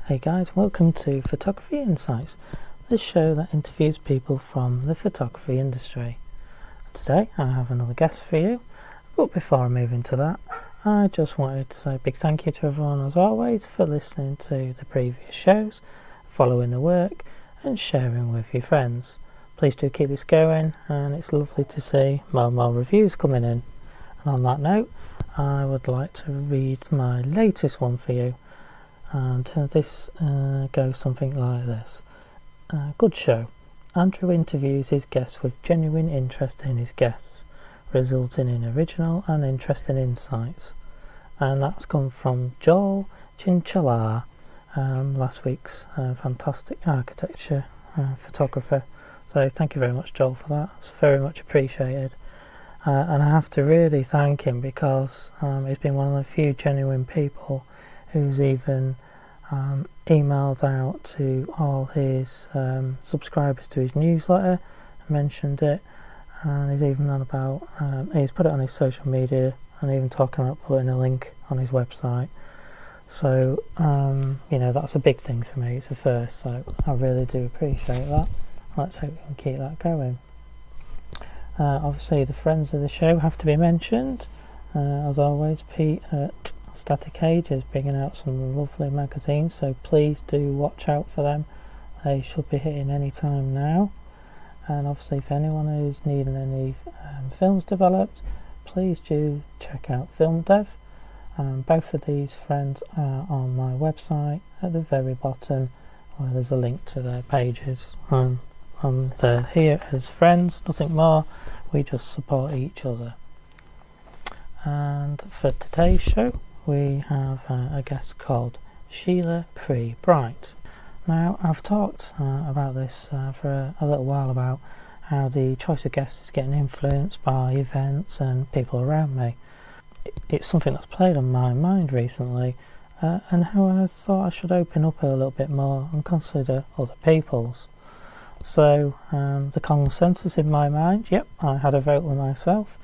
Hey guys, welcome to Photography Insights, the show that interviews people from the photography industry. Today I have another guest for you, but before I move into that, I just wanted to say a big thank you to everyone as always for listening to the previous shows, following the work and sharing with your friends. Please do keep this going, and it's lovely to see more reviews coming in. And on that note, I would like to read my latest one for you. And this goes something like this. Good show. Andrew interviews his guests with genuine interest in his guests, resulting in original and interesting insights. And that's come from Joel Chinchala, last week's fantastic architecture photographer. So thank you very much, Joel, for that. It's very much appreciated. And I have to really thank him because he's been one of the few genuine people who's even emailed out to all his subscribers to his newsletter, mentioned it, and he's even on about he's put it on his social media and even talking about putting a link on his website. So that's a big thing for me. It's a first, so I really do appreciate that. Let's hope we can keep that going. Obviously the friends of the show have to be mentioned, as always. Pete at Static Age is bringing out some lovely magazines, so please do watch out for them. They should be hitting any time now. And obviously for anyone who's needing any films developed, please do check out Film Dev. Both of these friends are on my website at the very bottom, where there's a link to their pages. They're here as friends, nothing more. We just support each other. And for today's show, we have a guest called Sheila Pree Bright. Now, I've talked about this for a little while, about how the choice of guests is getting influenced by events and people around me. It's something that's played on my mind recently, and how I thought I should open up a little bit more and consider other people's. So the consensus in my mind, yep, I had a vote with myself,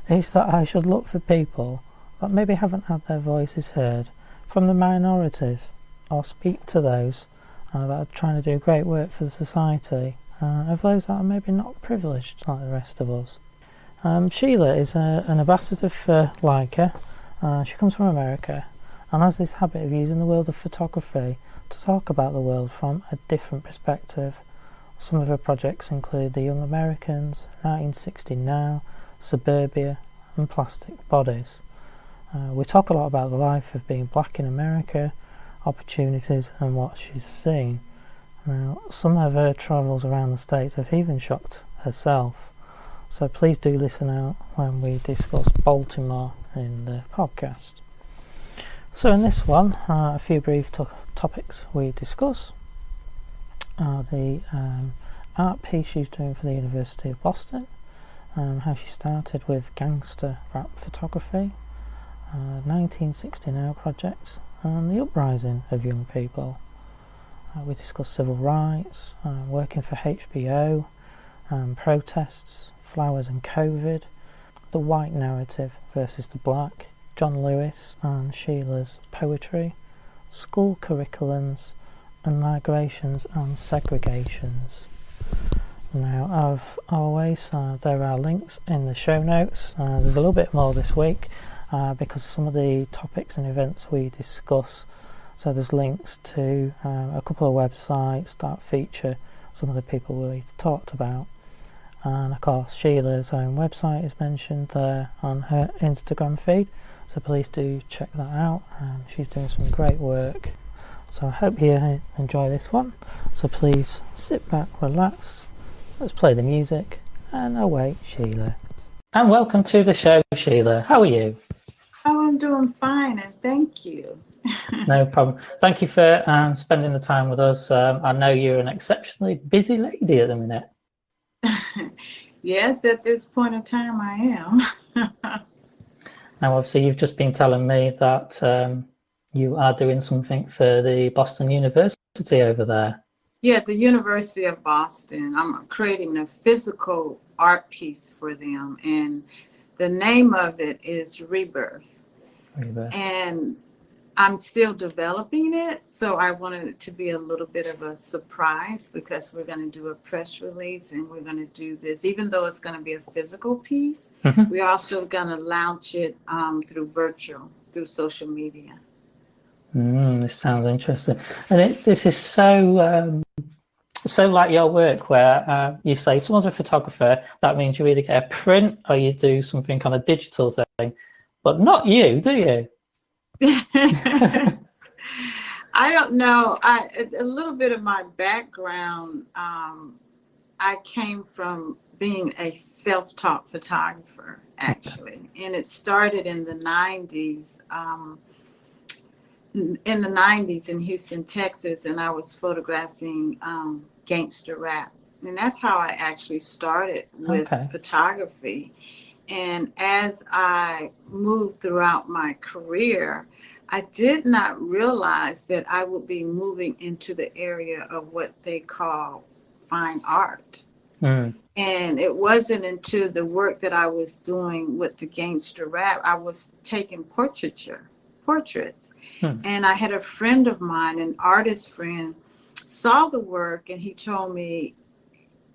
is that I should look for people that maybe haven't had their voices heard, from the minorities, or speak to those that are trying to do great work for the society, of those that are maybe not privileged like the rest of us. Sheila is an ambassador for Leica. She comes from America and has this habit of using the world of photography to talk about the world from a different perspective. Some of her projects include The Young Americans, 1960 Now, Suburbia and Plastic Bodies. We talk a lot about the life of being black in America, opportunities and what she's seen. Now, some of her travels around the States have even shocked herself. So please do listen out when we discuss Baltimore in the podcast. So in this one, a few brief topics we discuss are the art piece she's doing for the University of Boston, how she started with gangster rap photography, 1960 Now project, and the uprising of young people. We discuss civil rights, working for HBO, protests, flowers and COVID, the white narrative versus the black, John Lewis and Sheila's poetry, school curriculums, and migrations and segregations. Now, as always, there are links in the show notes. There's a little bit more this week because of some of the topics and events we discuss. So there's links to a couple of websites that feature some of the people we talked about. And of course, Sheila's own website is mentioned there on her Instagram feed. So please do check that out. She's doing some great work. So I hope you enjoy this one. So please sit back, relax, let's play the music, and await Sheila. And welcome to the show, Sheila. How are you? Oh, I'm doing fine, and thank you. No problem. Thank you for spending the time with us. I know you're an exceptionally busy lady at the minute. Yes, at this point in time I am. Now, obviously, you've just been telling me that you are doing something for the Boston University over there. Yeah, at the University of Boston. I'm creating a physical art piece for them, and the name of it is Rebirth. Rebirth. And I'm still developing it, so I wanted it to be a little bit of a surprise because we're going to do a press release and we're going to do this. Even though it's going to be a physical piece, we're also going to launch it through virtual, through social media. This sounds interesting. And this is so like your work where you say someone's a photographer, that means you either get a print or you do something kind of digital thing, but not you, do you? I don't know. A little bit of my background, I came from being a self-taught photographer, actually, and it started in the 90s. In Houston, Texas, and I was photographing gangster rap, and that's how I actually started with photography. And as I moved throughout my career, I did not realize that I would be moving into the area of what they call fine art. And it wasn't until the work that I was doing with the gangster rap, I was taking portraits. And I had a friend of mine, an artist friend, saw the work and he told me,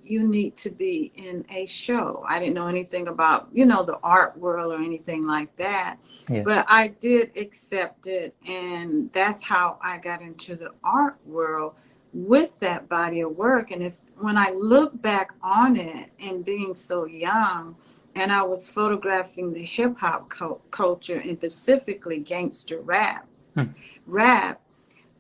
you need to be in a show. I didn't know anything about, the art world or anything like that. Yeah. But I did accept it. And that's how I got into the art world with that body of work. And when I look back on it and being so young, and I was photographing the hip hop culture and specifically gangster rap,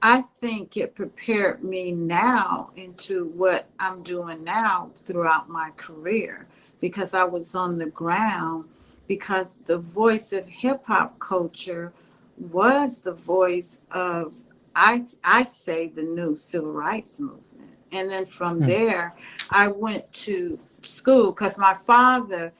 I think it prepared me now into what I'm doing now throughout my career, because I was on the ground, because the voice of hip hop culture was the voice of, I say, the new civil rights movement. And then from there, I went to school because my father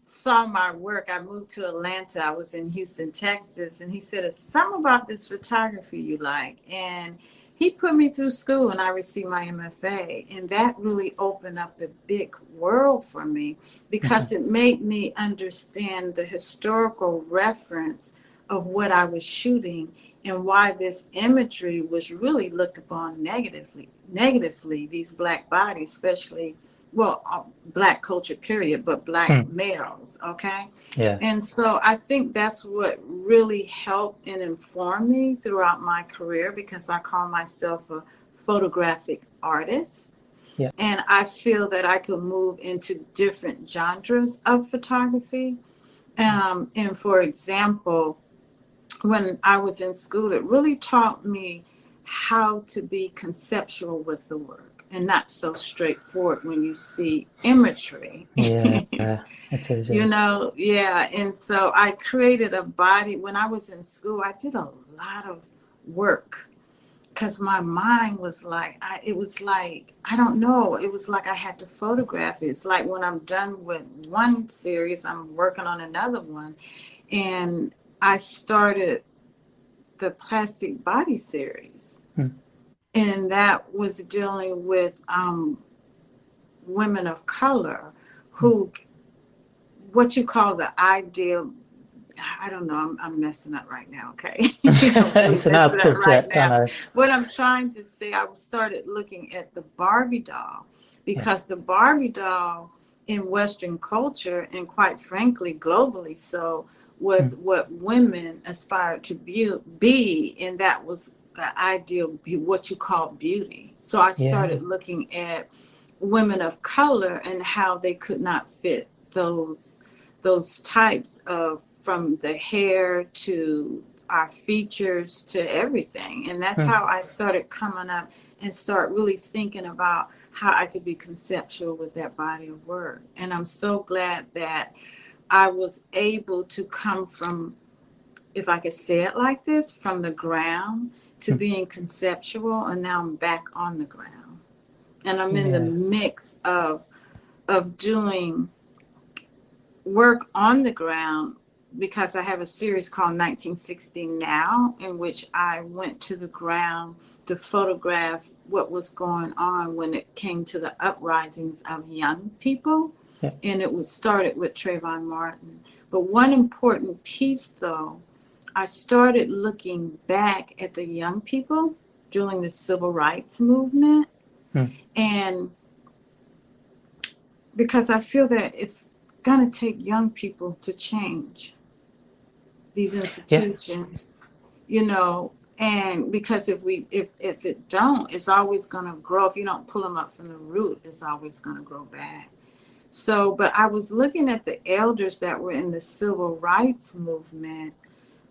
saw my work. I moved to Atlanta. I was in Houston, Texas. And he said, "It's something about this photography you like." And he put me through school and I received my MFA. And that really opened up a big world for me because it made me understand the historical reference of what I was shooting and why this imagery was really looked upon negatively, these Black bodies, especially Black culture, period, but Black males, okay? Yeah. And so I think that's what really helped and informed me throughout my career, because I call myself a photographic artist. Yeah. And I feel that I could move into different genres of photography. And for example, when I was in school, it really taught me how to be conceptual with the work and not so straightforward when you see imagery. Yeah, it is. Yeah. And so I created a body. When I was in school, I did a lot of work because my mind was like, it was like I had to photograph it. It's like when I'm done with one series, I'm working on another one. And I started the Plastic Body series. And that was dealing with women of color who, what you call the ideal, I don't know, I'm messing up right now, okay? It's an hard subject, I know. What I'm trying to say, I started looking at the Barbie doll, because the Barbie doll in Western culture, and quite frankly, globally so, was what women aspired to be, and that was the ideal, what you call beauty. So I started looking at women of color and how they could not fit those types of, from the hair to our features to everything. And that's how I started coming up and start really thinking about how I could be conceptual with that body of work. And I'm so glad that I was able to come from, if I could say it like this, from the ground to being conceptual, and now I'm back on the ground. And I'm in the mix of doing work on the ground, because I have a series called 1960 Now, in which I went to the ground to photograph what was going on when it came to the uprisings of young people. And it was started with Trayvon Martin. But one important piece, though, I started looking back at the young people during the civil rights movement, Hmm. and because I feel that it's going to take young people to change these Yeah. institutions, you know, and because if it don't, it's always going to grow. If you don't pull them up from the root, it's always going to grow back. So, but I was looking at the elders that were in the civil rights movement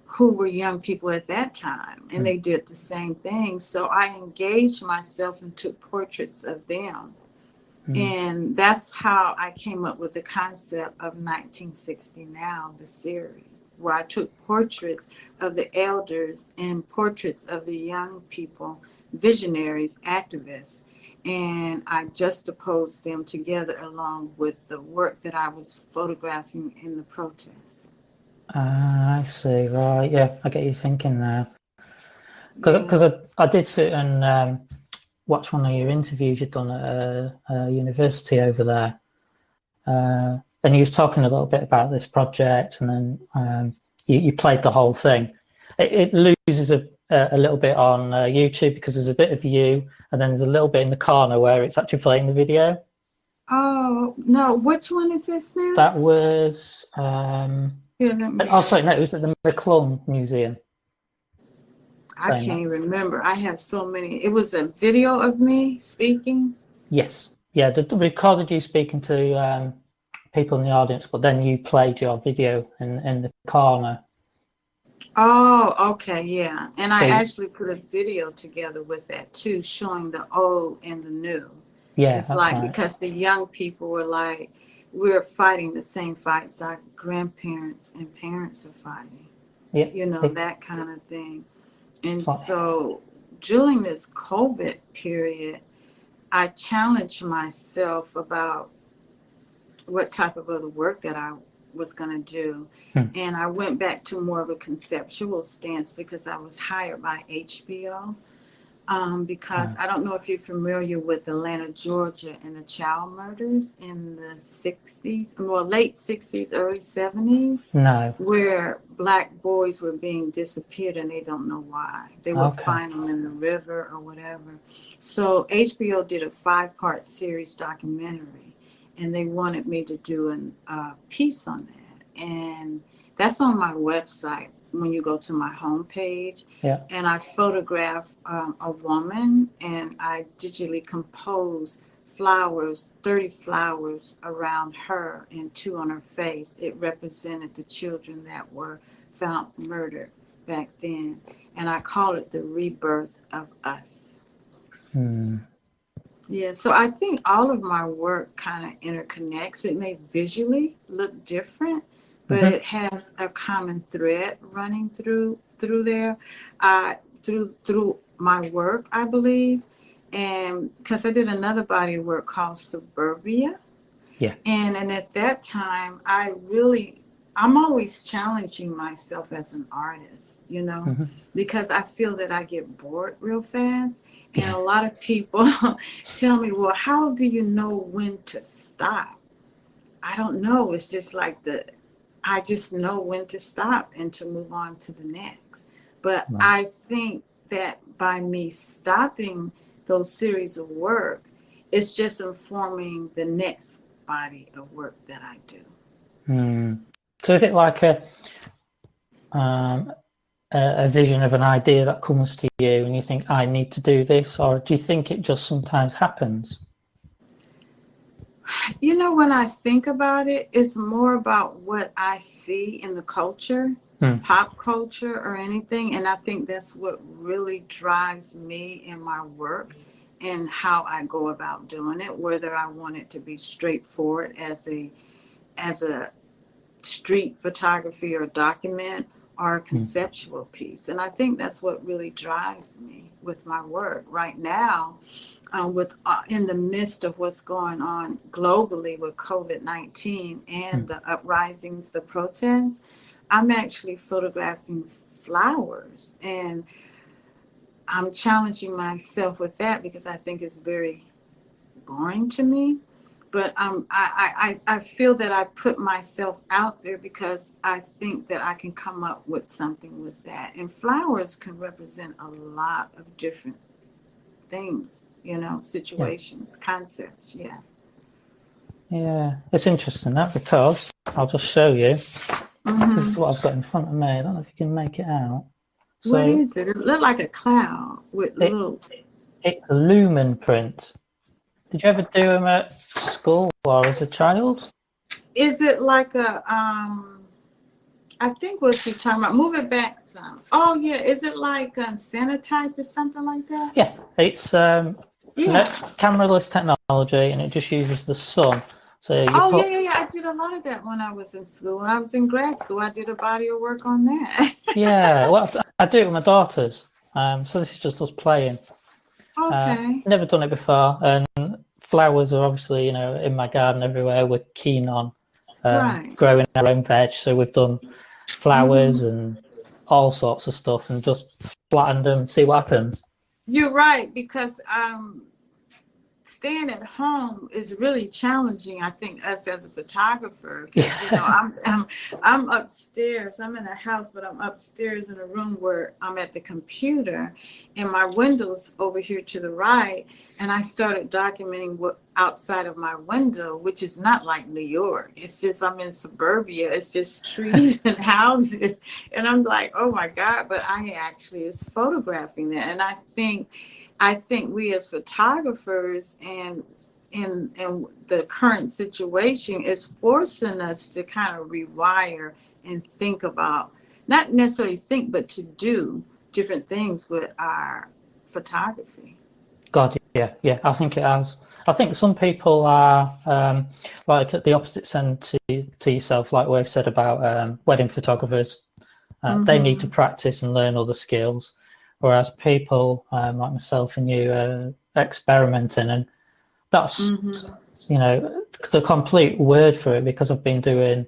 who were young people at that time, and Hmm. they did the same thing. So I engaged myself and took portraits of them. Hmm. And that's how I came up with the concept of 1960 Now, the series, where I took portraits of the elders and portraits of the young people, visionaries, activists, and I juxtaposed them together along with the work that I was photographing in the protests. I see. Right. Yeah, I get you thinking now. Yeah. Because I did sit and watch one of your interviews you'd done at a university over there, and you was talking a little bit about this project, and then you played the whole thing. It loses a little bit on YouTube because there's a bit of you, and then there's a little bit in the corner where it's actually playing the video. Oh, no, which one is this now? That was Here, let me. oh sorry, no, it was at the McClung Museum. I Saying that. can't remember. I have so many. It was a video of me speaking. Yes, yeah, they recorded you speaking to people in the audience, but then you played your video in the corner. Oh, okay, yeah. And I So actually put a video together with that too, showing the old and the new. yeah, It's that's like right. because the young people were like, we're fighting the same fights our grandparents and parents are fighting, Yeah, you know, it, that kind of thing. And like, so during this COVID period, I challenged myself about what type of other work that I was going to do. hmm, And I went back to more of a conceptual stance because I was hired by HBO. Because uh, I don't know if you're familiar with Atlanta, Georgia, and the child murders in the 60s, well, late 60s, early 70s, no, where black boys were being disappeared and they don't know why. They would okay, find them in the river or whatever. So HBO did a 5-part series documentary, and they wanted me to do a piece on that. And that's on my website when you go to my homepage. yeah, And I photograph a woman, and I digitally compose flowers, 30 flowers around her and 2 on her face. It represented the children that were found murdered back then. And I call it the rebirth of us. hmm, Yeah, so I think all of my work kind of interconnects. It may visually look different, but mm-hmm, it has a common thread running through there, uh, through my work, I believe. And because I did another body of work called Suburbia, yeah, and at that time, I'm always challenging myself as an artist, you know, mm-hmm, because I feel that I get bored real fast. And yeah, a lot of people tell me, well, how do you know when to stop? I don't know. It's just like I just know when to stop and to move on to the next. But right, I think that by me stopping those series of work, it's just informing the next body of work that I do. hmm. So is it like um, a vision of an idea that comes to you, and you think I need to do this, or do you think it just sometimes happens? You know, when I think about it, it's more about what I see in the culture, Hmm. pop culture, or anything. And I think that's what really drives me in my work and how I go about doing it, whether I want it to be straightforward as a street photography or document or a Hmm. conceptual piece. And I think that's what really drives me with my work right now. With in the midst of what's going on globally with COVID-19 Hmm. and the uprisings, the protests, I'm actually photographing flowers, and I'm challenging myself with that because I think it's very boring to me. But I feel that I put myself out there because I think that I can come up with something with that. And flowers can represent a lot of different things, situations, concepts. Yeah. Yeah, it's interesting that, because I'll just show you. This is what I've got in front of me. I don't know if you can make it out. So what is it? It looked like a cloud with little. It's a lumen print. Did you ever do them at school or as a child? Is it like a I think what you're talking about. Move it back some. Oh yeah, is it like a Cenotype or something like that? Yeah, it's cameraless technology, and it just uses the sun. So yeah. I did a lot of that when I was in school. When I was in grad school, I did a body of work on that. Yeah, well, I do it with my daughters. So this is just us playing. Okay. Never done it before, and flowers are obviously, in my garden everywhere. We're keen on growing our own veg, so we've done flowers and all sorts of stuff, and just flattened them and see what happens. You're right, because staying at home is really challenging. I think us as a photographer, because I'm upstairs. I'm in a house, but I'm upstairs in a room where I'm at the computer, and my window's over here to the right. And I started documenting what outside of my window, which is not like New York. It's just I'm in suburbia. It's just trees and houses, and I'm like, oh my God! But I actually is photographing that, and I think we as photographers and in the current situation is forcing us to kind of rewire and think about, not necessarily think, but to do different things with our photography. God, yeah. I think it has. I think some people are like at the opposite end to yourself, like we've said about wedding photographers. They need to practice and learn other skills. Whereas people like myself and you are experimenting, and that's the complete word for it, because I've been doing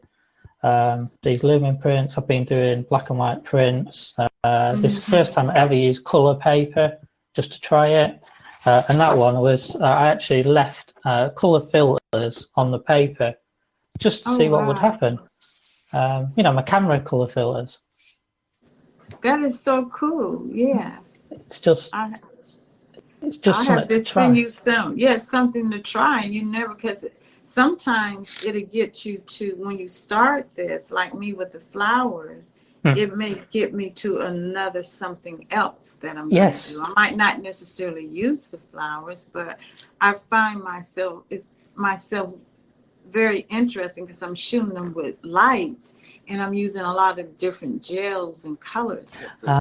these lumen prints, I've been doing black and white prints. This is the first time I ever used colour paper just to try it, and that one was I actually left colour filters on the paper just to see what would happen. My camera colour filters. That is so cool. Yes. It's just something to try. Send you something to try, and you never, because sometimes it'll get you to, when you start this, like me with the flowers, it may get me to another something else that I'm going to do. I might not necessarily use the flowers, but I find myself very interesting because I'm shooting them with lights, and I'm using a lot of different gels and colors. I'll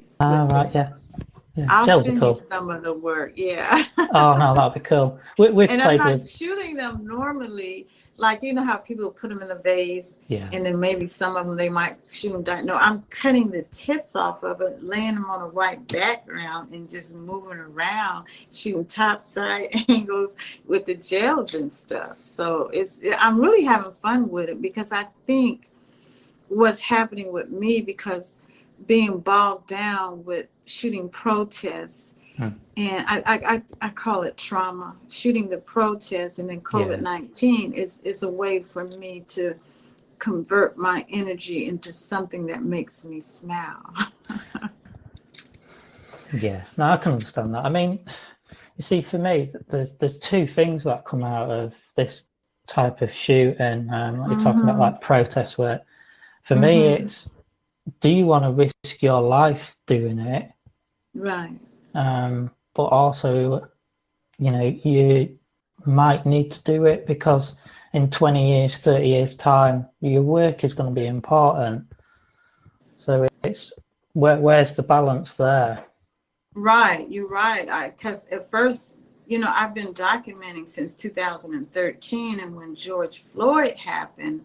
Gels send are cool. you some of the work. Yeah. Oh no, that'd be cool. I'm not shooting them normally, like how people put them in the vase, and then maybe some of them they might shoot them down. No, I'm cutting the tips off of it, laying them on a white background, and just moving around, shooting top side angles with the gels and stuff. So I'm really having fun with it, because I think what's happening with me, because being bogged down with shooting protests, and I call it trauma, shooting the protests, and then COVID-19 is a way for me to convert my energy into something that makes me smile. Yeah, no, I can understand that. I mean, you see, for me, there's two things that come out of this type of shoot, and like you're talking about, like protest work. For me, it's, do you want to risk your life doing it? Right. But also, you might need to do it because in 20 years, 30 years time, your work is going to be important. So it's where's the balance there? Right, you're right. Because at first, I've been documenting since 2013, and when George Floyd happened,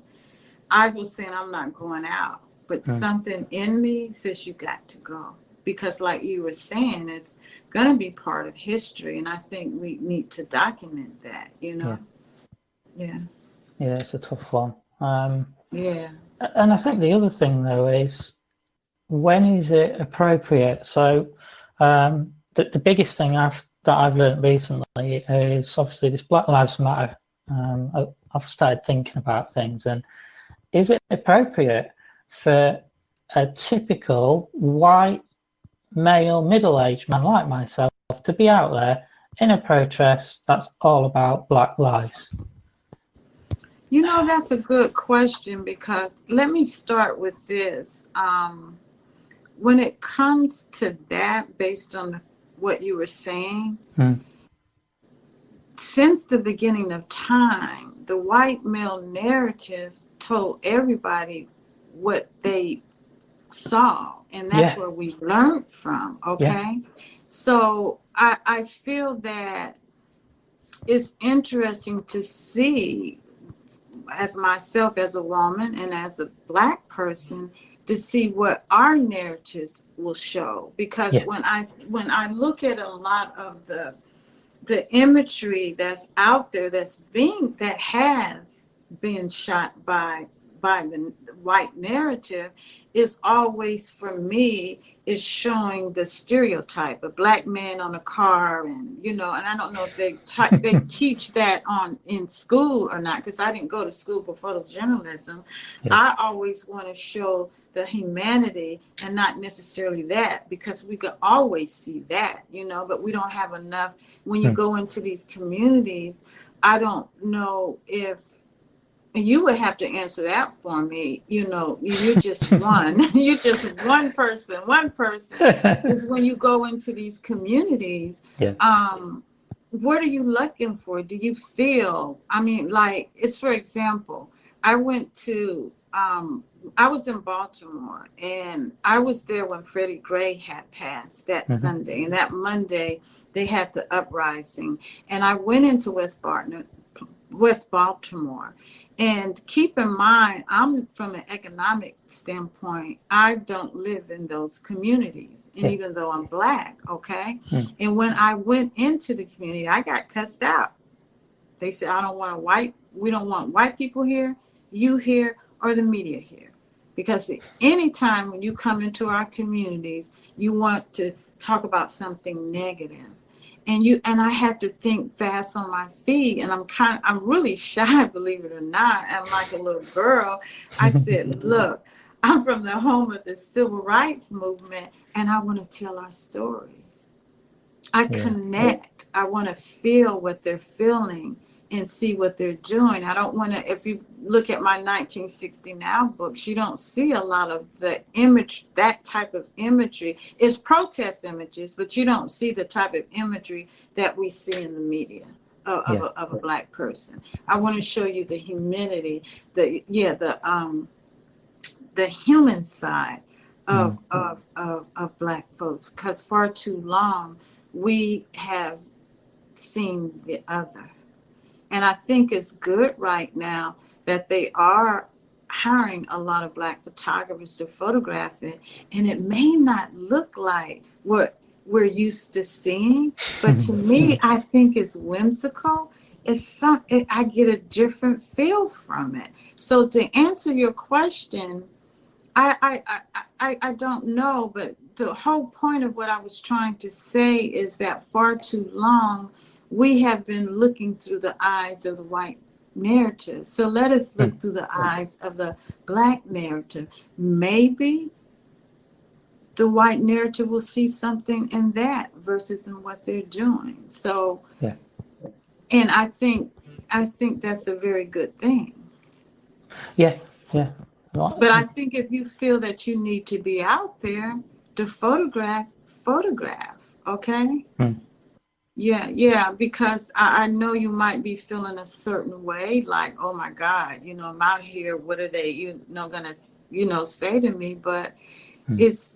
I was saying I'm not going out, but something in me says you got to go, because like you were saying, it's going to be part of history, and I think we need to document that, Yeah, it's a tough one. Yeah. And I think the other thing, though, is when is it appropriate? So the biggest thing that I've learned recently is obviously this Black Lives Matter I've started thinking about things, and is it appropriate for a typical white male middle-aged man like myself to be out there in a protest that's all about Black lives? You know, that's a good question, because let me start with this. When it comes to that, based on what you were saying, since the beginning of time, the white male narrative told everybody what they saw, and that's where we learned from. Okay. So I feel that it's interesting to see, as myself, as a woman and as a Black person, to see what our narratives will show. Because when I look at a lot of the imagery that's out there, that has been shot by the white narrative, is always, for me, is showing the stereotype: a Black man on a car, and and I don't know if they teach that in school or not, because I didn't go to school for photojournalism. I always want to show the humanity, and not necessarily that, because we could always see that, but we don't have enough. When you go into these communities, I don't know if, and you would have to answer that for me. You're just one. You're just one person. One person is when you go into these communities. What are you looking for? Do you feel? I mean, like, it's, for example, I was in Baltimore, and I was there when Freddie Gray had passed that Sunday, and that Monday they had the uprising, and I went into West Baltimore. And keep in mind, I'm from an economic standpoint, I don't live in those communities. And even though I'm Black, okay? And when I went into the community, I got cussed out. They said, we don't want white people here, you here, or the media here. Because anytime when you come into our communities, you want to talk about something negative. And I had to think fast on my feet, and I'm really shy, believe it or not. I'm like a little girl. I said, look, I'm from the home of the civil rights movement, and I want to tell our stories. I connect. I want to feel what they're feeling and see what they're doing. I don't want to, if you look at my 1960 Now books, you don't see a lot of the image, that type of imagery. It's protest images, but you don't see the type of imagery that we see in the media of a Black person. I want to show you the humanity, the human side of Black folks, because far too long we have seen the other. And I think it's good right now that they are hiring a lot of Black photographers to photograph it. And it may not look like what we're used to seeing, but to me, I think it's whimsical. I get a different feel from it. So to answer your question, I don't know, but the whole point of what I was trying to say is that far too long, we have been looking through the eyes of the white narrative. So let us look through the eyes of the Black narrative. Maybe the white narrative will see something in that versus in what they're doing. So, and I think that's a very good thing. But I think if you feel that you need to be out there to photograph, okay? Yeah, because I know you might be feeling a certain way, like, oh my God, I'm out here, what are they, gonna, say to me? But it's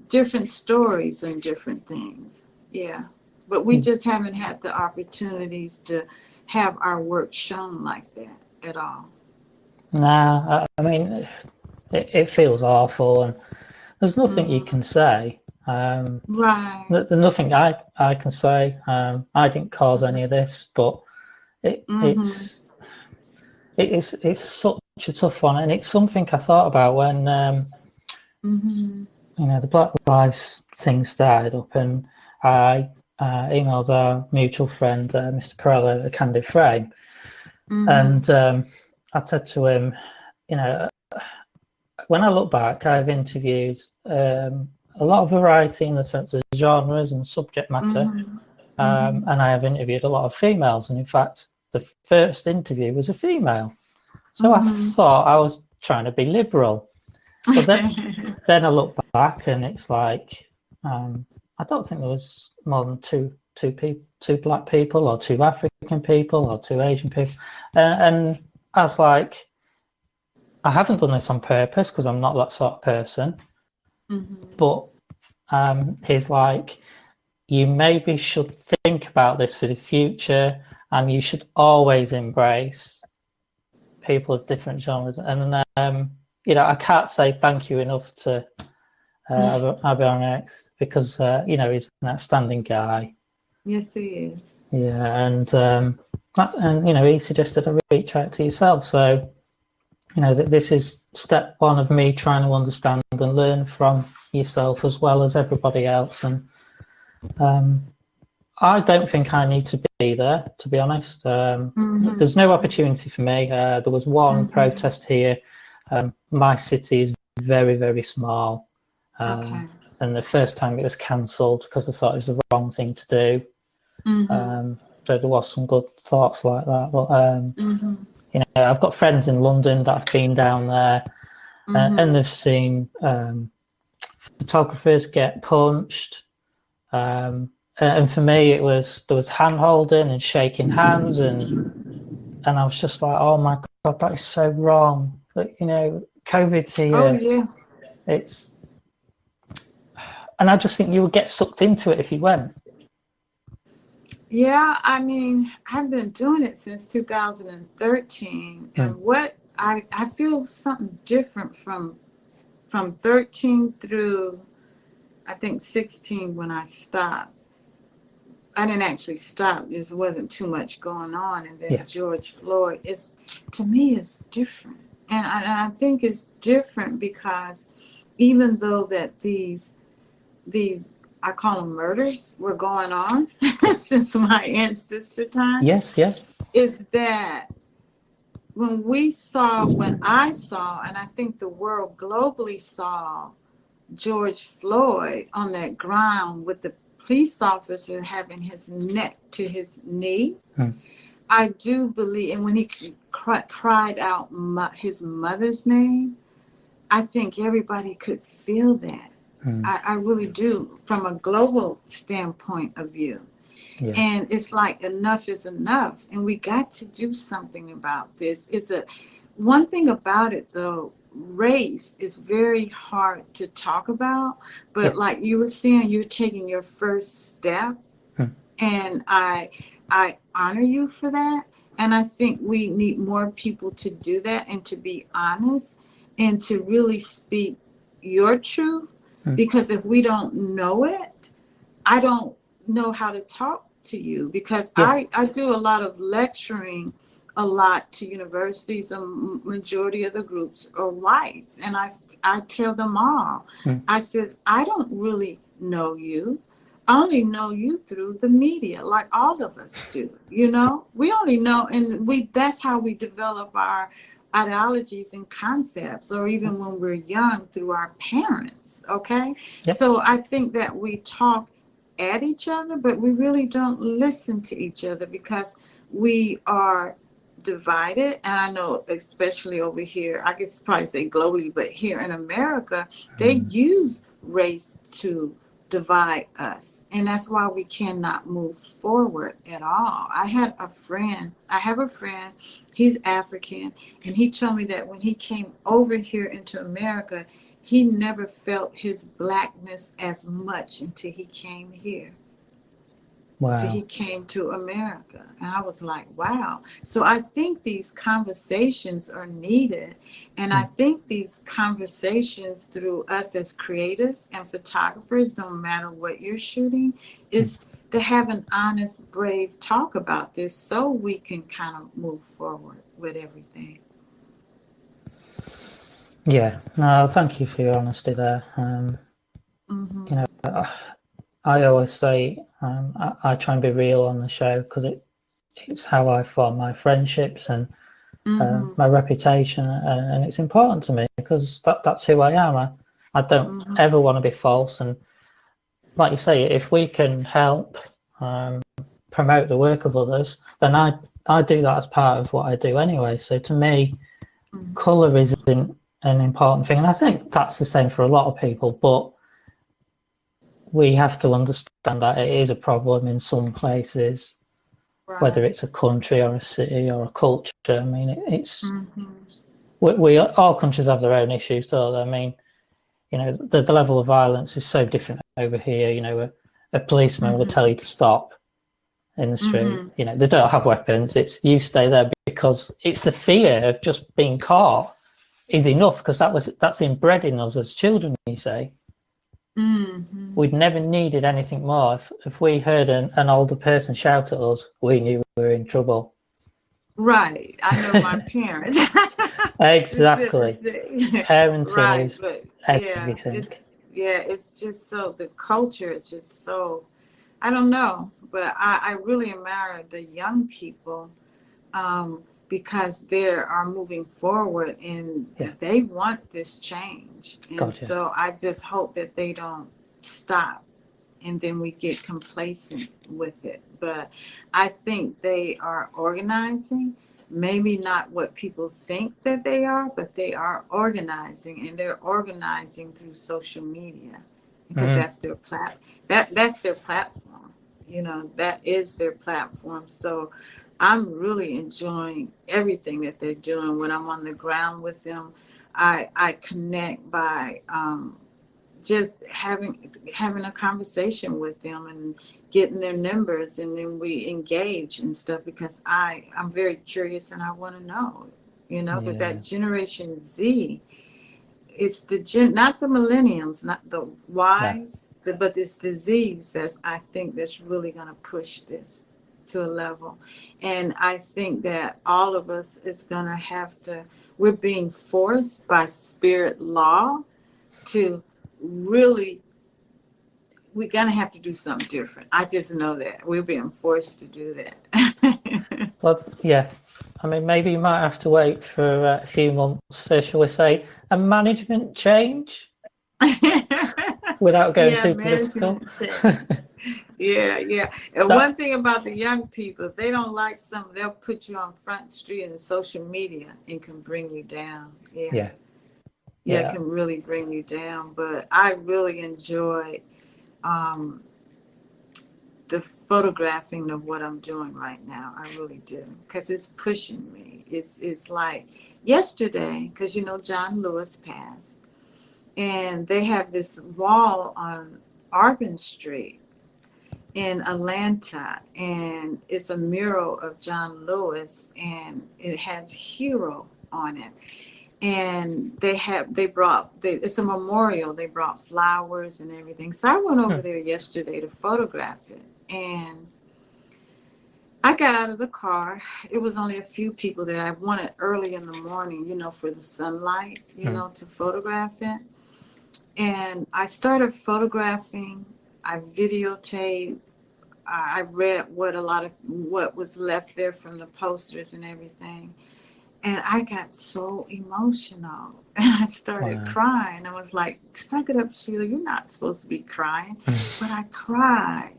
different stories and different things. Yeah. But we just haven't had the opportunities to have our work shown like that at all. Nah, I mean, it feels awful, and there's nothing you can say. Right. There's nothing I can say. I didn't cause any of this, but it's such a tough one, and it's something I thought about when the Black Lives thing started up, and I emailed our mutual friend, Mr. Perella, at the Candid Frame, And I said to him, you know, when I look back, I've interviewed a lot of variety in the sense of genres and subject matter, and I have interviewed a lot of females. And in fact, the first interview was a female. So I thought I was trying to be liberal. But then I look back and it's like, I don't think there was more than two black people or two African people or two Asian people. And I was like, I haven't done this on purpose because I'm not that sort of person. But he's like, you maybe should think about this for the future, and you should always embrace people of different genres. And you know, I can't say thank you enough to Abiyonex because you know, he's an outstanding guy. Yes, he is. Yeah, and you know, he suggested I reach out to yourself. So, you know, this is step one of me trying to understand and learn from yourself as well as everybody else. And I don't think I need to be there, to be honest. There's no opportunity for me. There was one protest here. My city is very, very small. And the first time it was cancelled because they thought it was the wrong thing to do. So there was some good thoughts like that. But, you know, I've got friends in London that have been down there and they've seen photographers get punched. And for me, there was hand holding and shaking hands, and I was just like, oh my God, that is so wrong. But you know, COVID's here. Oh yeah. And I just think you would get sucked into it if you went. Yeah, I mean, I've been doing it since 2013, and what I feel something different from 13 through I think 16 when I stopped. I didn't actually stop. There wasn't too much going on. And then George Floyd, to me, it's different. And I think it's different because even though that these I call them murders were going on since my ancestor time. Yes. Is that when I saw, and I think the world globally saw George Floyd on that ground with the police officer having his neck to his knee. I do believe, and when he cried out his mother's name, I think everybody could feel that. I really do, from a global standpoint of view. Yeah. And it's like enough is enough, and we got to do something about this. One thing about it though, race is very hard to talk about, but like you were saying, you're taking your first step, and I honor you for that. And I think we need more people to do that and to be honest and to really speak your truth, because if we don't know it, I don't know how to talk to you, because I do a lot of lecturing a lot to universities. A majority of the groups are whites, and I tell them all, I says, I don't really know you. I only know you through the media, like all of us do. You know, we only know, and that's how we develop our ideologies and concepts, or even when we're young, through our parents. Okay. So I think that we talk at each other, but we really don't listen to each other because we are divided. And I know, especially over here, I guess probably say globally, but here in America, they use race to divide us, and that's why we cannot move forward at all. I have a friend, he's African, and he told me that when he came over here into America, he never felt his blackness as much until he came here. Wow. Till he came to America. And I was like, wow. So I think these conversations are needed. And I think these conversations through us as creatives and photographers, no matter what you're shooting, is to have an honest, brave talk about this so we can kind of move forward with everything. Yeah, no, thank you for your honesty there. You know, I always say I try and be real on the show because it's how I form my friendships and Mm-hmm. my reputation, and it's important to me because that's who I am. I don't Mm-hmm. ever want to be false, and like you say, if we can help promote the work of others, then I do that as part of what I do anyway. So to me, Mm-hmm. colour isn't an important thing, and I think that's the same for a lot of people, but we have to understand that it is a problem in some places, whether Right. it's a country or a city or a culture. I mean, it's Mm-hmm. we all countries have their own issues, don't they? I mean, you know, the level of violence is so different over here. You know, a policeman will Mm-hmm. tell you to stop in the street. Mm-hmm. You know, they don't have weapons. It's you stay there because it's the fear of just being caught is enough because that's inbred in us as children. You say Mm-hmm. we'd never needed anything more. If we heard an older person shout at us, we knew we were in trouble. Right. I know my parents. Exactly. Parenting Right. is But yeah, everything. it's just so the culture is just so I don't know, but I really admire the young people because they are moving forward and Yeah. they want this change. And Gotcha. so I just hope that they don't stop and then we get complacent with it. But I think they are organizing, maybe not what people think that they are, but they are organizing, and they're organizing through social media because Mm. that's their that's their platform. You know, that is their platform. So I'm really enjoying everything that they're doing when I'm on the ground with them. I connect by just having a conversation with them and getting their numbers, and then we engage and stuff because I'm very curious and I want to know, you know, because Yeah. that Generation Z, it's not the millenniums, not the No. Ys, but it's the Zs that's I think that's really going to push this to a level. And I think that all of us is going to have to, we're being forced by spirit law to really, we're gonna have to do something different. I just know that we're being forced to do that. Well, yeah. I mean, maybe you might have to wait for a few months for, shall we say, a management change without going Yeah, too political. management change. Yeah. And That, one thing about the young people, if they don't like something, they'll put you on Front Street and social media and can bring you down. Yeah. yeah, Yeah, it yeah. can really bring you down. But I really enjoy um, the photographing of what I'm doing right now. I really do, because it's pushing me. It's like yesterday, because you know John Lewis passed, and they have this wall on Arbin Street in Atlanta, and it's a mural of John Lewis, and it has hero on it. And it's a memorial. They brought flowers and everything. So I went over Hmm. there yesterday to photograph it, and I got out of the car. It was only a few people there. I wanted early in the morning, you know, for the sunlight, you Hmm. know, to photograph it. And I started photographing. I videotaped. I read what was left there from the posters and everything. And I got so emotional. And I started Wow. crying. I was like, suck it up, Sheila. You're not supposed to be crying. But I cried.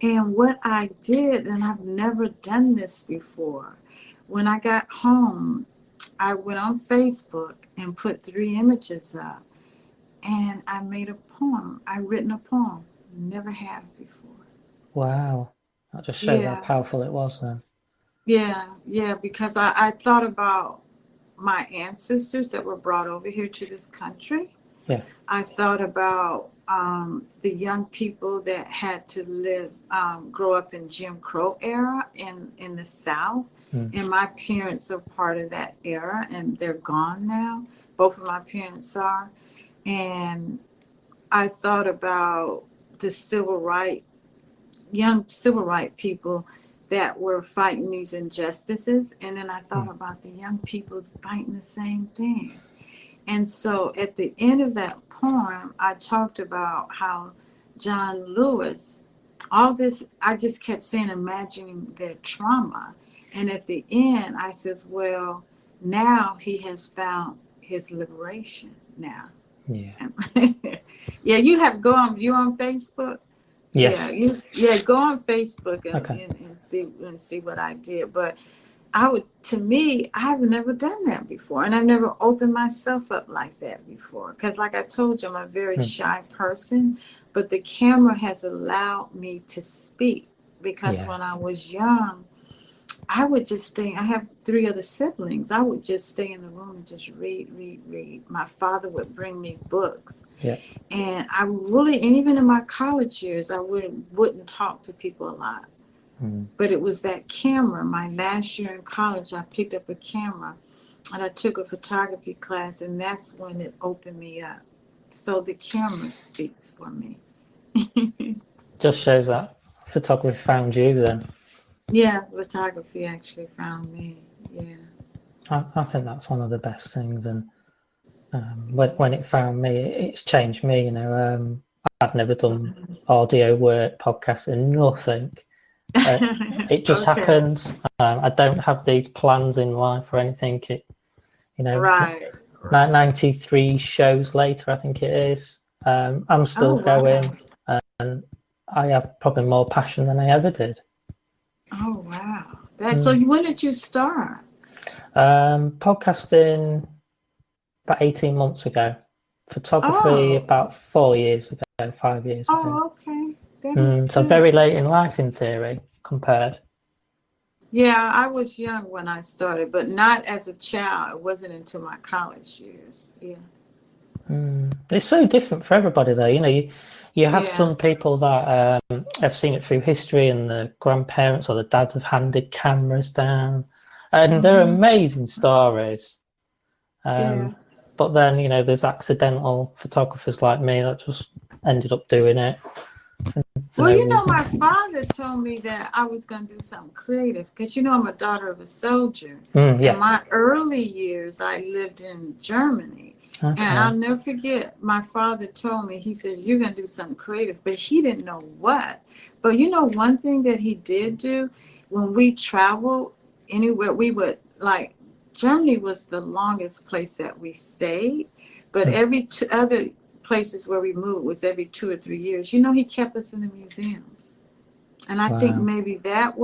And what I did, and I've never done this before, when I got home, I went on Facebook and put 3 images up. And I made a poem. I written a poem. Never have before. Wow. That just shows how Yeah, powerful it was then. yeah, because I thought about my ancestors that were brought over here to this country. Yeah. I thought about the young people that had to grow up in Jim Crow era in the South. Hmm. And my parents are part of that era, and they're gone now. Both of my parents are. And I thought about the young civil rights people that were fighting these injustices. And then I Hmm. thought about the young people fighting the same thing. And so at the end of that poem, I talked about how John Lewis all this, I just kept saying, imagining their trauma. And at the end, I says, well, now he has found his liberation now. Yeah. Yeah, you have to go on, you on Facebook? Yes. Go on Facebook and, Okay. and see what I did. But to me, I've never done that before. And I've never opened myself up like that before. Because like I told you, I'm a very shy person, but the camera has allowed me to speak. Because when I was young, I would just stay. I have 3 other siblings. I would just stay in the room and just read. My father would bring me books. Yeah. And and even in my college years, I wouldn't talk to people a lot. But it was that camera. My last year in college, I picked up a camera and I took a photography class, and that's when it opened me up. So the camera speaks for me. Just shows that photography found you then. Yeah, photography actually found me. Yeah. I think that's one of the best things. And when it found me, it's changed me. You know, I've never done audio work, podcasting, nothing. It just happens. I don't have these plans in life or anything. Right. 93 shows later, I think it is. I'm still going, and I have probably more passion than I ever did. Oh wow! So when did you start? Podcasting about 18 months ago. Photography about 4 years ago, 5 years ago. Oh, okay. So very late in life, in theory, compared. Yeah, I was young when I started, but not as a child. It wasn't until my college years. Yeah. It's so different for everybody, though. You know, you have some people that have seen it through history, and the grandparents or the dads have handed cameras down, and they're amazing stories. But then, you know, there's accidental photographers like me that just ended up doing it. Well, you know, my father told me that I was going to do something creative because, you know, I'm a daughter of a soldier. In my early years, I lived in Germany. Okay. And I'll never forget, my father told me, he said, you're going to do something creative, but he didn't know what. But, you know, one thing that he did do, when we traveled anywhere, we would, like, Germany was the longest place that we stayed, but every other places where we moved was every 2 or 3 years. You know, he kept us in the museums. And I think maybe that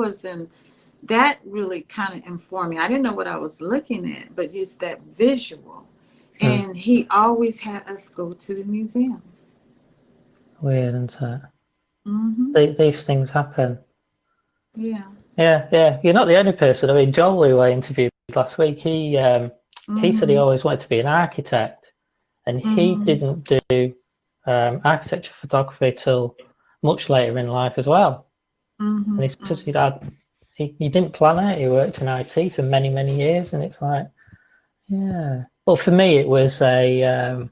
really kind of informed me. I didn't know what I was looking at, but just that visual. And he always had us go to the museums. Weird, isn't it? These things happen. Yeah. Yeah. You're not the only person. I mean, Joel, who I interviewed last week, he said he always wanted to be an architect. And he didn't do architecture photography till much later in life as well. And he says he didn't plan it. He worked in IT for many, many years. And it's like, yeah. Well, for me, it was my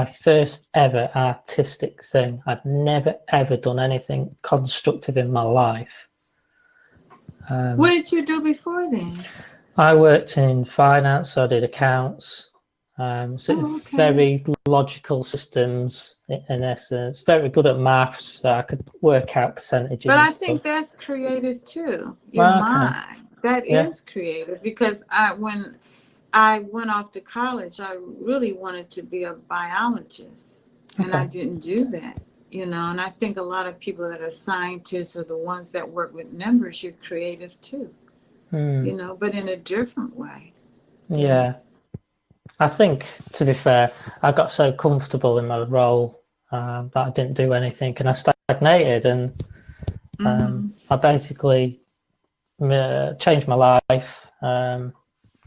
first ever artistic thing. I'd never, ever done anything constructive in my life. What did you do before then? I worked in finance. So I did accounts. Very logical systems in essence, very good at maths, so I could work out percentages. But I think that's creative too. Your mind, that is creative, because when I went off to college, I really wanted to be a biologist, and I didn't do that, you know. And I think a lot of people that are scientists or the ones that work with numbers, you're creative too, you know, but in a different way. Yeah. I think, to be fair, I got so comfortable in my role that I didn't do anything, and I stagnated, and I basically changed my life,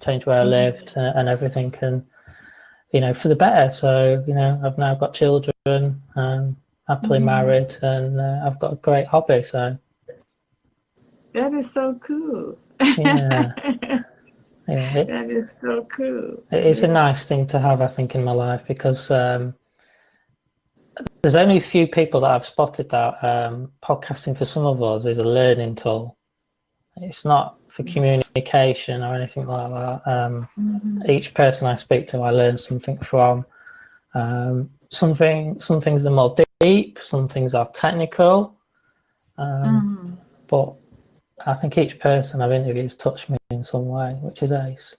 changed where I lived and everything, and, you know, for the better. So, you know, I've now got children, happily married, and I've got a great hobby. So that is so cool. Yeah. That is so cool. It is a nice thing to have, I think, in my life, because there's only a few people that I've spotted that podcasting for some of us is a learning tool. It's not for communication or anything like that. Each person I speak to, I learn something from. Some things are more deep, some things are technical, but I think each person I've interviewed has touched me in some way, which is ace.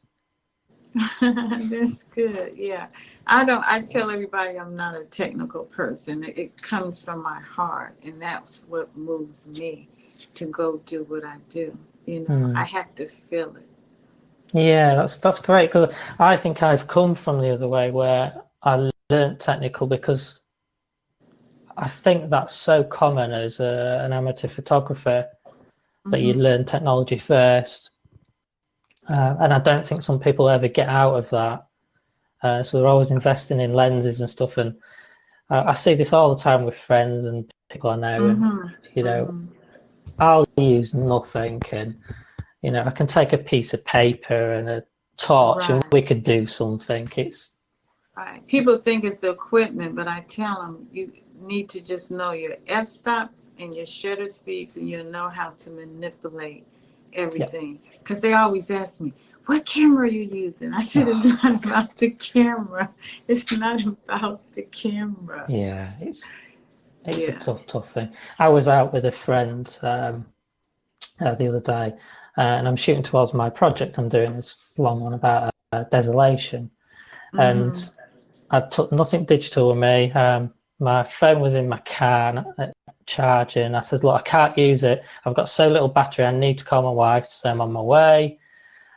That's good. Yeah. I tell everybody I'm not a technical person. It comes from my heart, and that's what moves me to go do what I do. I have to feel it. Yeah, that's great, because I think I've come from the other way, where I learned technical because I think that's so common as an amateur photographer, that you learn technology first. And I don't think some people ever get out of that. So they're always investing in lenses and stuff. And I see this all the time with friends and people I know. And, I'll use nothing. And, I can take a piece of paper and a torch and we could do something. It's right. People think it's the equipment, but I tell them you need to just know your f-stops and your shutter speeds, and you'll know how to manipulate everything. Because they always ask me, what camera are you using? I said, it's not about the camera. It's not about the camera. Yeah, it's a tough thing. I was out with a friend the other day, and I'm shooting towards my project I'm doing, this long one about desolation. And I took nothing digital with me. My phone was in my car charging. I said, look, I can't use it. I've got so little battery. I need to call my wife to say I'm on my way.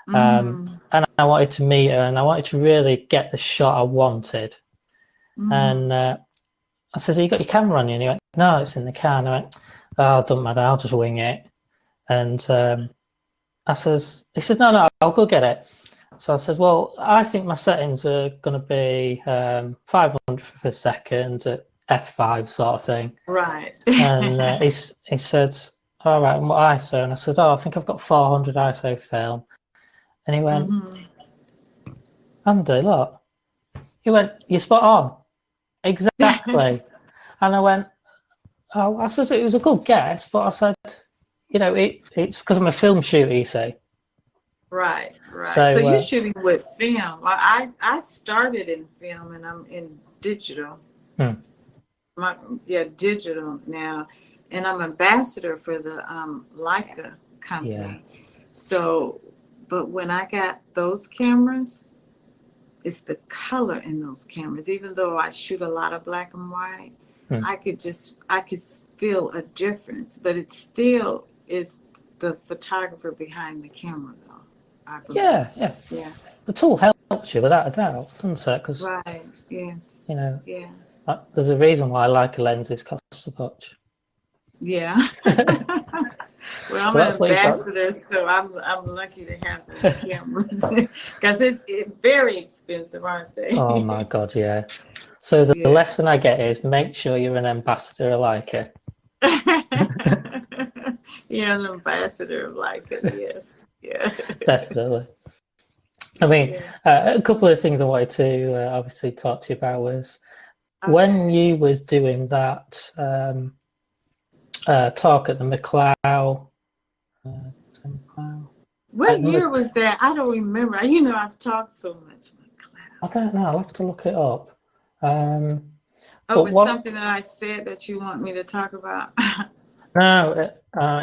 And I wanted to meet her, and I wanted to really get the shot I wanted. And I said, you got your camera on you? And he went, no, it's in the car. And I went, oh, it doesn't matter. I'll just wing it. And he says, no, I'll go get it. So I said, well, I think my settings are going to be 500 per second at f5 sort of thing. Right. And he said, all right, and what ISO? And I said, I think I've got 400 ISO film. And he went, Andy, look. He went, you're spot on. Exactly. And I went, oh, I said, it was a good guess, but I said, it's because I'm a film shooter, you see. Right. So you're shooting with film. I started in film, and I'm in digital. Digital now, and I'm ambassador for the Leica company. Yeah. So, but when I got those cameras, it's the color in those cameras. Even though I shoot a lot of black and white, I could feel a difference. But it still is the photographer behind the camera, though. Yeah. The tool helps you without a doubt, doesn't it? Cause, right. Yes. Yes. There's a reason why Leica lenses cost so much. Yeah. Well, I'm an ambassador, so I'm lucky to have those cameras because it's very expensive, aren't they? Oh my God, yeah. So the lesson I get is make sure you're an ambassador of Leica. Yeah, an ambassador of Leica, yes. Yeah. Definitely. I mean, a couple of things I wanted to obviously talk to you about was when you was doing that talk at the McLeod. What year was that? I don't remember. I've talked so much. I don't know. I'll have to look it up. It's something that I said that you want me to talk about? No,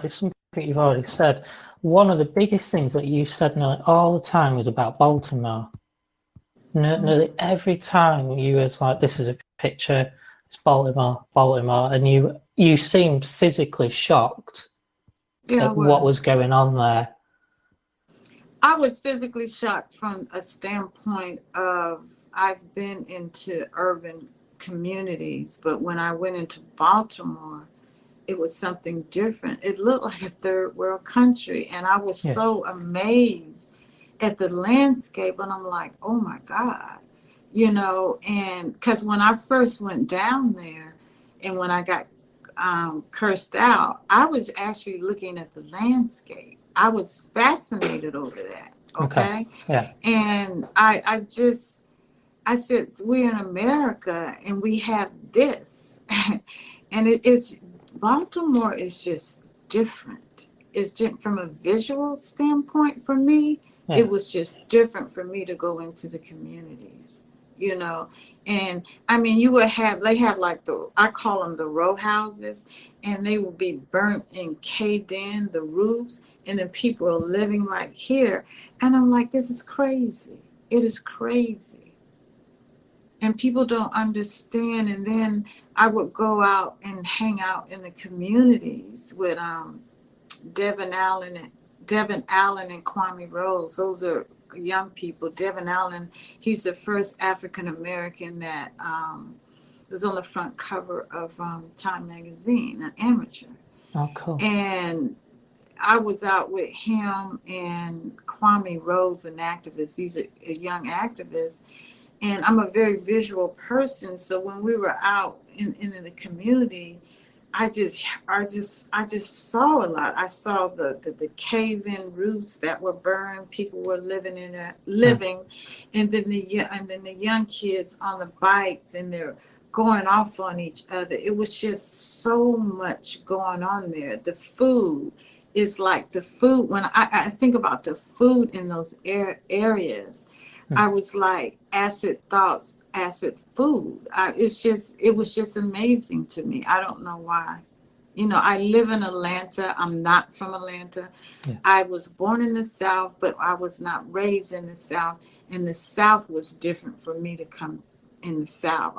it's something you've already said. One of the biggest things that you said all the time was about Baltimore. Nearly every time you was like, this is a picture, it's Baltimore, and you seemed physically shocked at what was going on there. I was physically shocked from a standpoint of I've been into urban communities, but when I went into Baltimore, it was something different. It looked like a third world country, and I was so amazed at the landscape, and I'm like, oh my God, and because when I first went down there and when I got cursed out, I was actually looking at the landscape. I was fascinated over that. Okay. Yeah. And I said, we're in America and we have this. And it's Baltimore is just different. It's different from a visual standpoint for me. It was just different for me to go into the communities, you know. And I mean, they have like I call them the row houses, and they will be burnt and caved in, the roofs, and then people are living right here. And I'm like, this is crazy. It is crazy. And people don't understand. And then I would go out and hang out in the communities with Devin Allen and Kwame Rose. Those are young people. Devin Allen, he's the first African American that was on the front cover of Time magazine, an amateur. Oh, cool. And I was out with him and Kwame Rose, an activist. He's a young activist. And I'm a very visual person. So when we were out in the community, I just saw a lot. I saw the cave-in roofs that were burned. People were living, and then the young kids on the bikes, and they're going off on each other. It was just so much going on there. The food is like the food. When I think about the food in those areas, I was like acid thoughts, acid food. It was just amazing to me. I don't know why. You know, I live in Atlanta. I'm not from Atlanta. Yeah. I was born in the South, but I was not raised in the South. And the South was different for me to come in the South.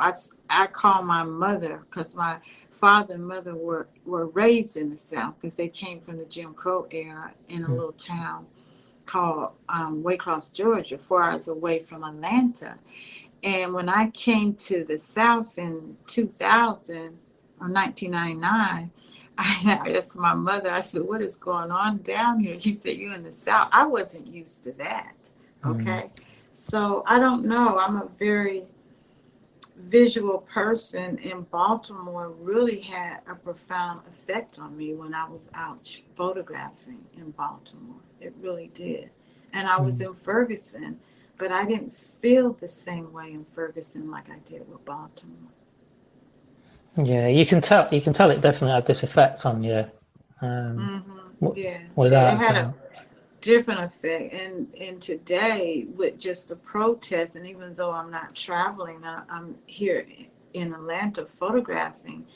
I call my mother, because my father and mother were raised in the South, because they came from the Jim Crow era in a little town called Waycross, Georgia, 4 hours away from Atlanta. And when I came to the South in 2000 or 1999, I asked my mother, I said, what is going on down here? She said, you in the South. I wasn't used to that. Okay. So I don't know. I'm a very visual person, and Baltimore really had a profound effect on me when I was out photographing in Baltimore. It really did. And I was in Ferguson, but I didn't feel the same way in Ferguson like I did with Baltimore. Yeah, you can tell it definitely had this effect on you. Yeah, Without it had a different effect. And today, with just the protests, and even though I'm not traveling, I'm here in Atlanta photographing,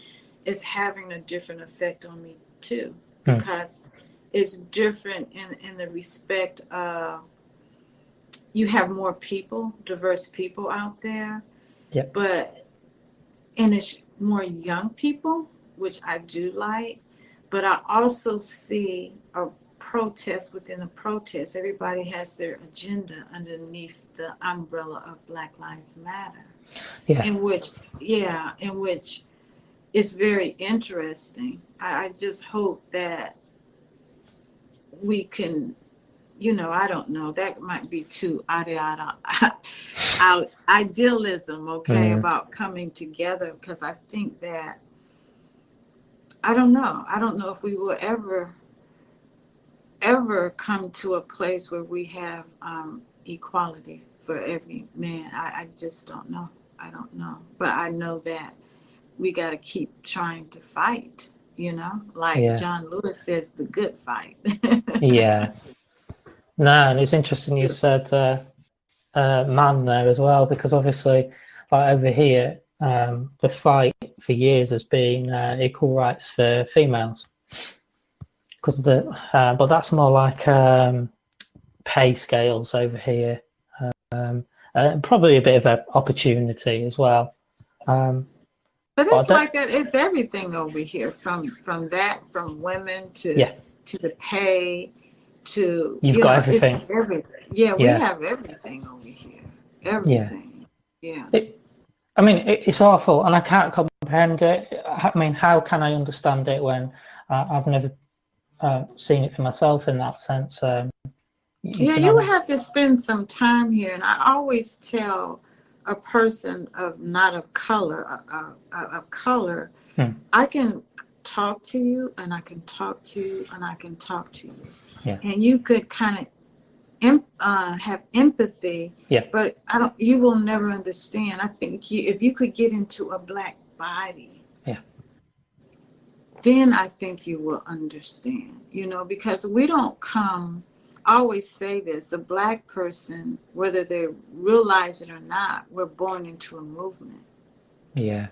it's having a different effect on me too, because it's different in the respect of you have more people, diverse people out there, and it's more young people, which I do like, but I also see a protest within a protest. Everybody has their agenda underneath the umbrella of Black Lives Matter. In which is very interesting. I just hope that we can, I don't know, that might be too idealism, about coming together, because I think that, I don't know if we will ever come to a place where we have equality for every man. I just don't know. I don't know. But I know that we got to keep trying to fight, John Lewis says, the good fight. Yeah. No, and it's interesting you said man there as well, because obviously, like over here, the fight for years has been equal rights for females. But that's more like pay scales over here, probably a bit of an opportunity as well. But it's like that. It's everything over here, from women to the pay to you've got everything. It's everything. Yeah, we have everything over here. Everything. Yeah. It's awful, and I can't comprehend it. I mean, how can I understand it when I've never seen it for myself in that sense? You have to spend some time here, and I always tell a person not of color, of color, I can talk to you, and I can talk to you, and I can talk to you, and you could kind of have empathy, but you will never understand. I think if you could get into a Black body, then I think you will understand, because we don't come always say this, a Black person, whether they realize it or not, we're born into a movement. Yeah.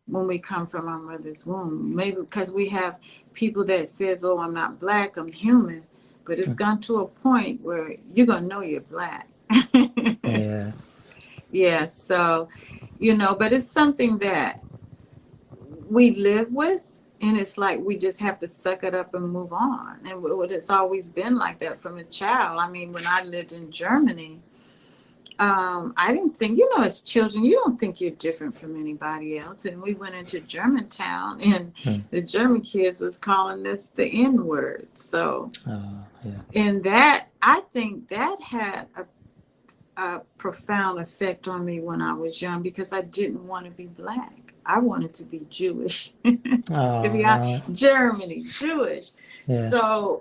When we come from our mother's womb. Maybe because we have people that says, oh, I'm not Black, I'm human. But it's gone to a point where you're going to know you're Black. Yeah. Yeah, so, but it's something that we live with. And it's like we just have to suck it up and move on. And it's always been like that from a child. I mean, when I lived in Germany, I didn't think, as children, you don't think you're different from anybody else. And we went into Germantown, and the German kids was calling us the N word. So, and that, I think that had a profound effect on me when I was young, because I didn't want to be Black. I wanted to be Jewish. To be honest, Germany, Jewish. Yeah. So,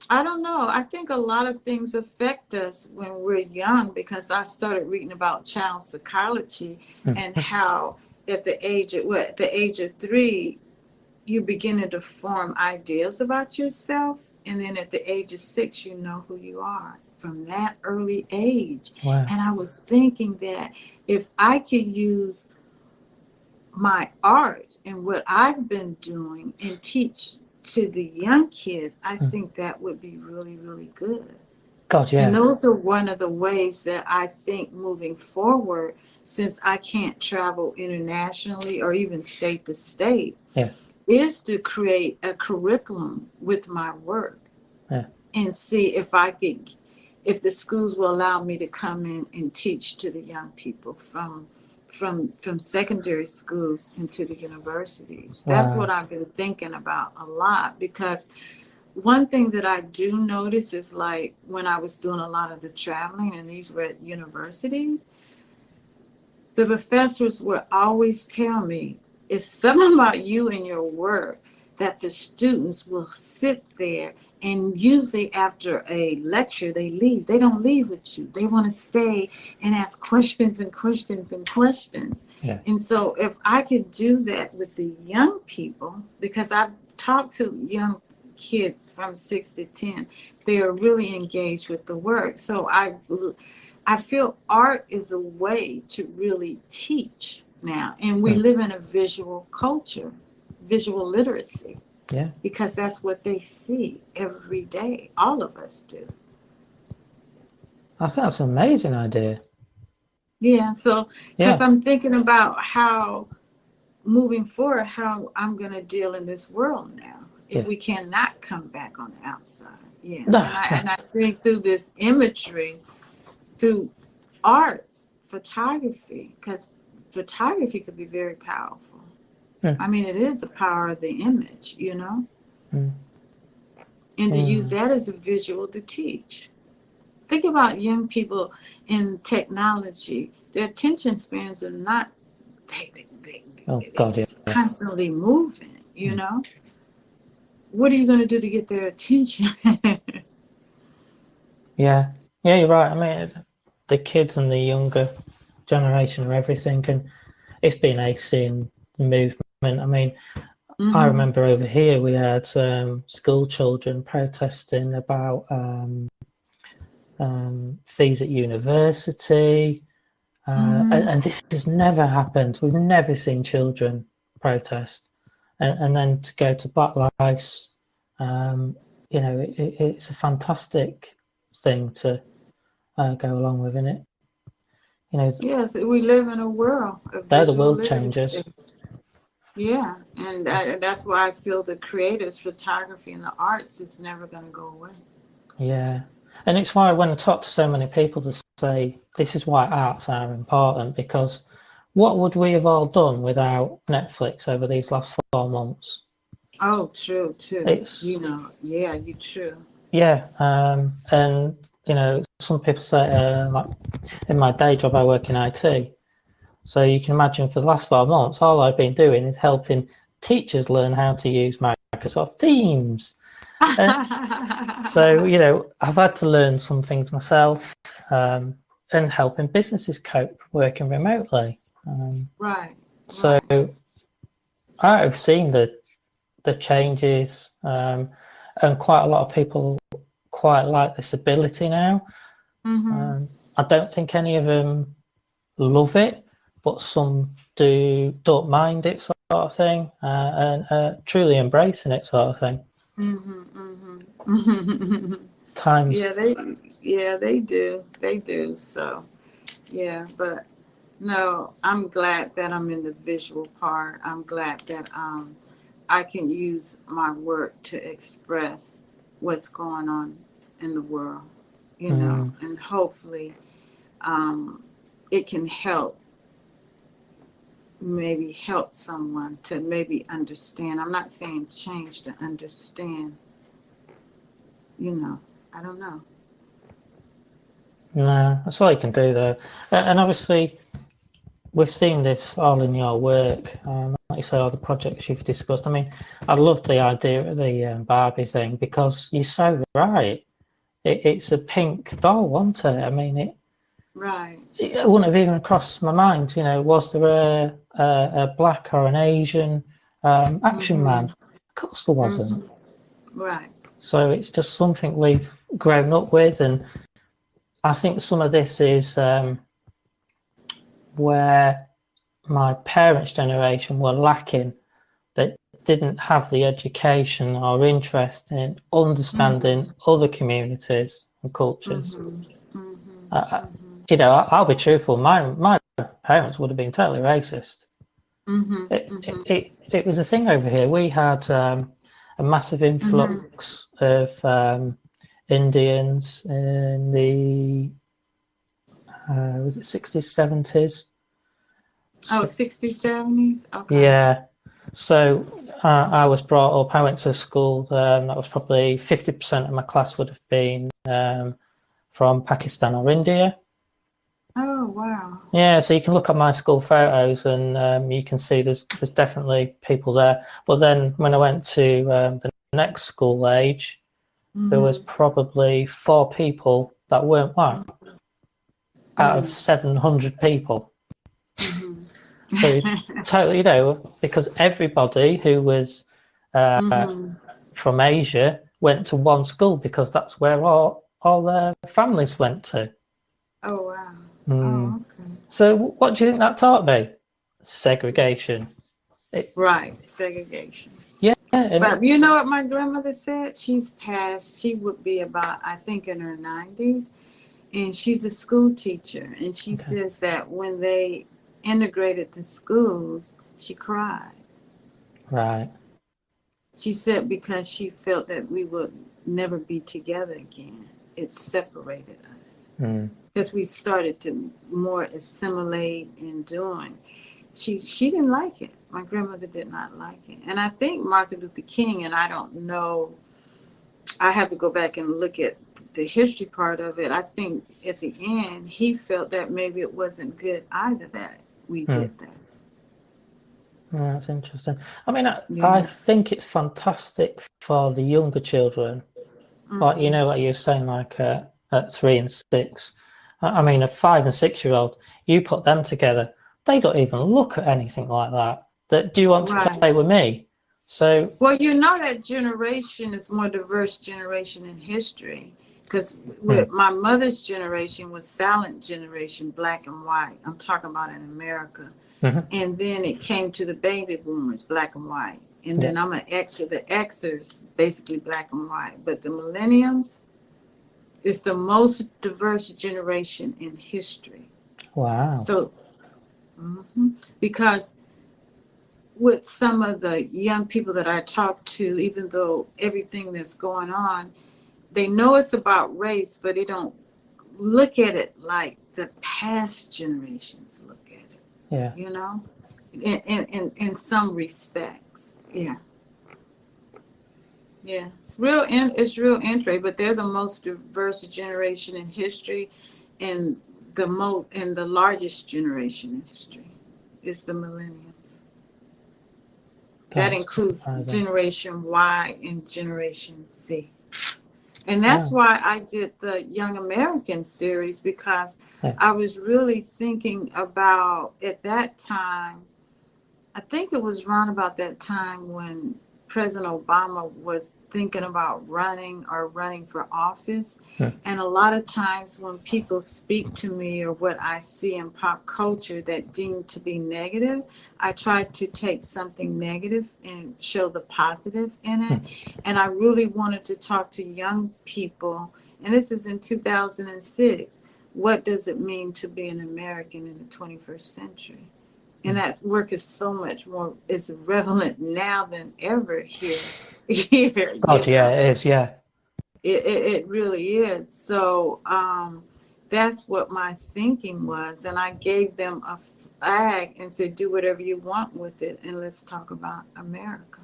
I don't know. I think a lot of things affect us when we're young, because I started reading about child psychology and how at the age of 3, you're beginning to form ideas about yourself. And then at the age of 6, you know who you are from that early age. Wow. And I was thinking that if I could use my art and what I've been doing and teach to the young kids, I think that would be really, really good. God, yeah. And those are one of the ways that I think moving forward, since I can't travel internationally or even state to state, is to create a curriculum with my work and see if the schools will allow me to come in and teach to the young people from secondary schools into the universities. That's what I've been thinking about a lot, because one thing that I do notice is, like, when I was doing a lot of the traveling, and these were at universities, the professors would always tell me, it's something about you and your work that the students will sit there, and usually after a lecture, they leave. They don't leave with you. They want to stay and ask questions and questions and questions. Yeah. And so if I could do that with the young people, because I've talked to young kids from 6 to 10, they are really engaged with the work. So I feel art is a way to really teach now. And we live in a visual culture, visual literacy. Yeah. Because that's what they see every day. All of us do. I think that's an amazing idea. Yeah. So, because I'm thinking about how, moving forward, how I'm going to deal in this world now, if we cannot come back on the outside. Yeah. And I think through this imagery, through arts, photography, because photography could be very powerful. I mean, it is the power of the image, and to use that as a visual to teach. Think about young people in technology. Their attention spans are not, they're constantly moving, What are you going to do to get their attention? Yeah, you're right. I mean, the kids and the younger generation are everything, and it's been seeing movement. I mean, I remember over here we had school children protesting about fees at university, and this has never happened. We've never seen children protest, and then to go to Black Lives, it's a fantastic thing to go along with, isn't it? Yes, we live in a world of they're the world changers. Yeah, and that's why I feel the creatives, photography, and the arts is never going to go away. Yeah, and it's why when I talk to so many people to say this is why arts are important, because what would we have all done without Netflix over these last 4 months? Oh, true. It's, you're true. Yeah, and some people say, like in my day job, I work in IT. So you can imagine for the last 5 months, all I've been doing is helping teachers learn how to use Microsoft Teams. So, I've had to learn some things myself, and helping businesses cope working remotely. Right. So I've seen the changes, and quite a lot of people quite like this ability now. I don't think any of them love it, but some don't mind it, sort of thing, and truly embracing it, sort of thing. Times. Yeah, they do. So yeah, but no, I'm glad that I'm in the visual part. I'm glad that I can use my work to express what's going on in the world, you know, and hopefully it can maybe help someone to maybe understand. I'm not saying change, to understand, you know. I don't know. No, that's all you can do, though. And obviously, we've seen this all in your work. Like you say, all the projects you've discussed. I mean, I love the idea of the Barbie thing, because you're so right. It's a pink doll, wasn't it? I mean, Right. it wouldn't have even crossed my mind. You know, was there a black or an Asian action man? Of course there wasn't. Right. So it's just something we've grown up with, and I think some of this is where my parents' generation were lacking. They didn't have the education or interest in understanding other communities and cultures. You know, I'll be truthful. My parents would have been totally racist. It was a thing over here. We had a massive influx of Indians in the was it 60s, 70s? Oh, 60s, 70s? Okay. Yeah. So I was brought up, I went to a school, that was probably 50% of my class would have been from Pakistan or India. Oh, wow. Yeah, so you can look at my school photos and you can see there's definitely people there. But then when I went to the next school age, there was probably 4 people that weren't white out of 700 people. So totally, you know, because everybody who was from Asia went to one school, because that's where all their families went to. Oh, wow. Oh, okay. So what do you think that taught me? Segregation. Right, segregation. Yeah. But you know what my grandmother said? She's passed, she would be about, I think, in her 90s. And she's a school teacher. And she says that when they integrated the schools, she cried. Right. She said because she felt that we would never be together again. It separated us. Because we started to more assimilate and doing. She didn't like it. My grandmother did not like it. And I think Martin Luther King, and I don't know, I have to go back and look at the history part of it. I think at the end, he felt that maybe it wasn't good either that we did that. Oh, that's interesting. I mean, I think it's fantastic for the younger children. Like, you know, like you were saying, like at 3 and 6. I mean, a 5 and 6-year-old, you put them together, they don't even look at anything like that. Do you want to play with me? So, well, you know, that generation is more diverse generation in history, because with my mother's generation was silent generation, black and white. I'm talking about in America. And then it came to the baby boomers, black and white. And then I'm an Xer. The Xers, basically black and white. But the millenniums is the most diverse generation in history. Wow. So, because with some of the young people that I talk to, even though everything that's going on, they know it's about race, but they don't look at it like the past generations look at it. Yeah. You know, in some respects. Yeah. Yeah. It's real interesting, but they're the most diverse generation in history, and the largest generation in history is the millennials. That includes Generation Y and Generation Z. And that's why I did the Young American series, because I was really thinking about, at that time, I think it was around about that time when President Obama was thinking about running for office. Hmm. And a lot of times when people speak to me or what I see in pop culture that deemed to be negative, I try to take something negative and show the positive in it. And I really wanted to talk to young people, and this is in 2006. What does it mean to be an American in the 21st century? And that work is so much more, it's relevant now than ever here. God, yeah, it is, yeah. It really is. So that's what my thinking was. And I gave them a flag and said, do whatever you want with it. And let's talk about America.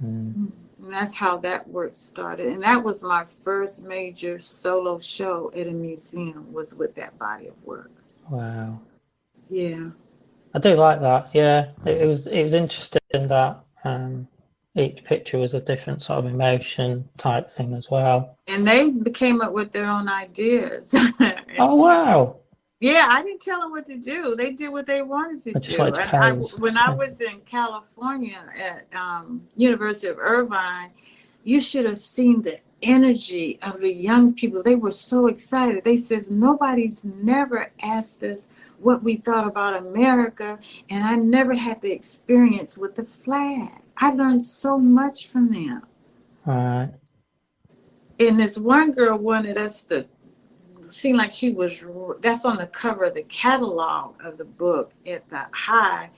And that's how that work started. And that was my first major solo show at a museum, was with that body of work. Wow. Yeah. I do like that. Yeah, it was interesting that each picture was a different sort of emotion type thing as well. And they came up with their own ideas. Oh wow! Yeah, I didn't tell them what to do. They did what they wanted to just do. wanted to And pose. when I was in California at University of Irvine, you should have seen the energy of the young people. They were so excited. They said, nobody's never asked us what we thought about America, and I never had the experience with the flag. I learned so much from them. All right. And this one girl wanted us to seem like she was, that's on the cover of the catalog of the book at the high,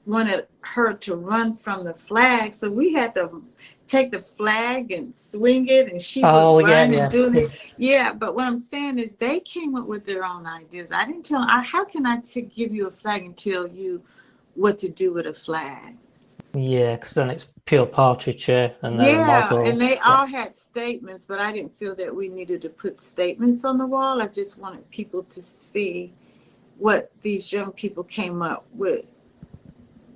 wanted her to run from the flag. So we had to take the flag and swing it, and she would run and do it. Yeah, but what I'm saying is they came up with their own ideas. I didn't tell them, how can I give you a flag and tell you what to do with a flag? Yeah, because then it's pure portraiture and they're a model. And they all had statements, but I didn't feel that we needed to put statements on the wall. I just wanted people to see what these young people came up with,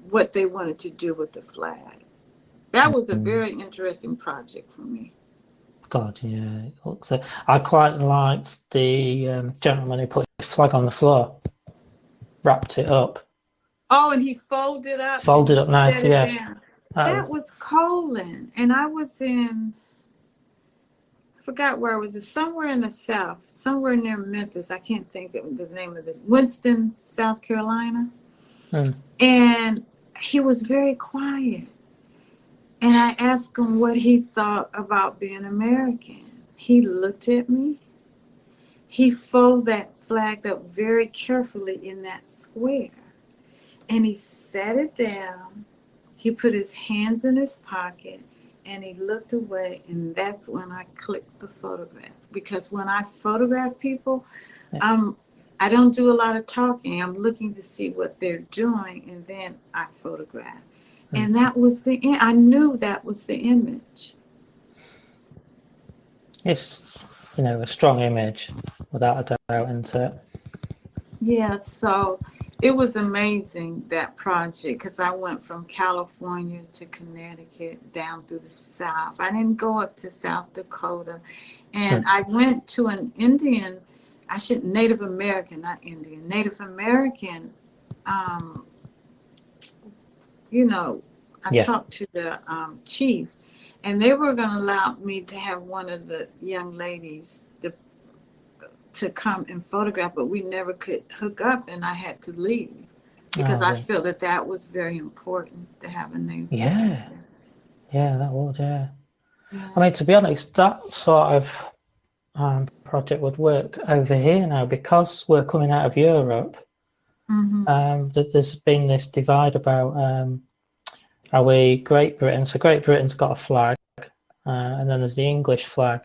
what they wanted to do with the flag. That was a very interesting project for me. God, yeah. It looks. I quite liked the gentleman who put his flag on the floor, wrapped it up. Oh, and he folded up. Folded up nice, yeah. Down. That was Colin, and I was in, I forgot where I was, somewhere in the South, somewhere near Memphis. I can't think of the name of this. Winston, South Carolina. And he was very quiet. And I asked him what he thought about being American. He looked at me. He folded that flag up very carefully in that square. And he sat it down. He put his hands in his pocket and he looked away. And that's when I clicked the photograph. Because when I photograph people, I don't do a lot of talking. I'm looking to see what they're doing, and then I photograph. And that was I knew that was the image. It's, a strong image, without a doubt, isn't it? Yeah, so it was amazing, that project, because I went from California to Connecticut down through the South. I didn't go up to South Dakota. And I went to an Indian, Native American, not Indian, Native American, I talked to the chief, and they were going to allow me to have one of the young ladies to come and photograph, but we never could hook up, and I had to leave because I feel that was very important to have a name. Yeah, that would, yeah. I mean, to be honest, that sort of project would work over here now because we're coming out of Europe. There's been this divide about are we Great Britain? So Great Britain's got a flag, and then there's the English flag.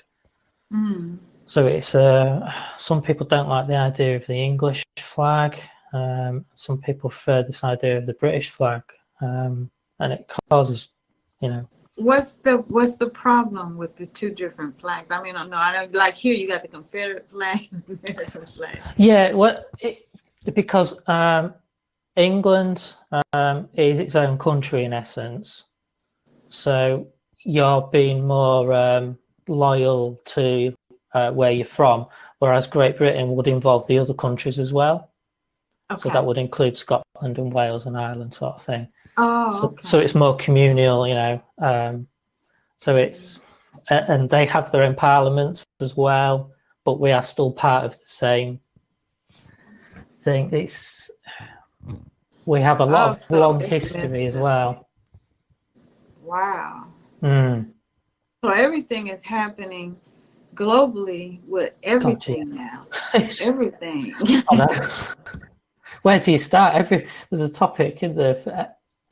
So it's some people don't like the idea of the English flag. Some people prefer this idea of the British flag, and it causes, What's the problem with the two different flags? I mean, I don't like here. You got the Confederate flag and the American flag. Yeah, because England is its own country in essence, so you're being more loyal to where you're from, whereas Great Britain would involve the other countries as well. Okay. So that would include Scotland and Wales and Ireland, sort of thing. Oh, So okay. it's more communal, you know. So it's and they have their own parliaments as well, but we are still part of the same thing. We have a lot Oh, of so long it's history messed as up. well. Wow. Mm. So everything is happening globally with God, yeah. everything now. Everything. I know. Where do you start? There's a topic in the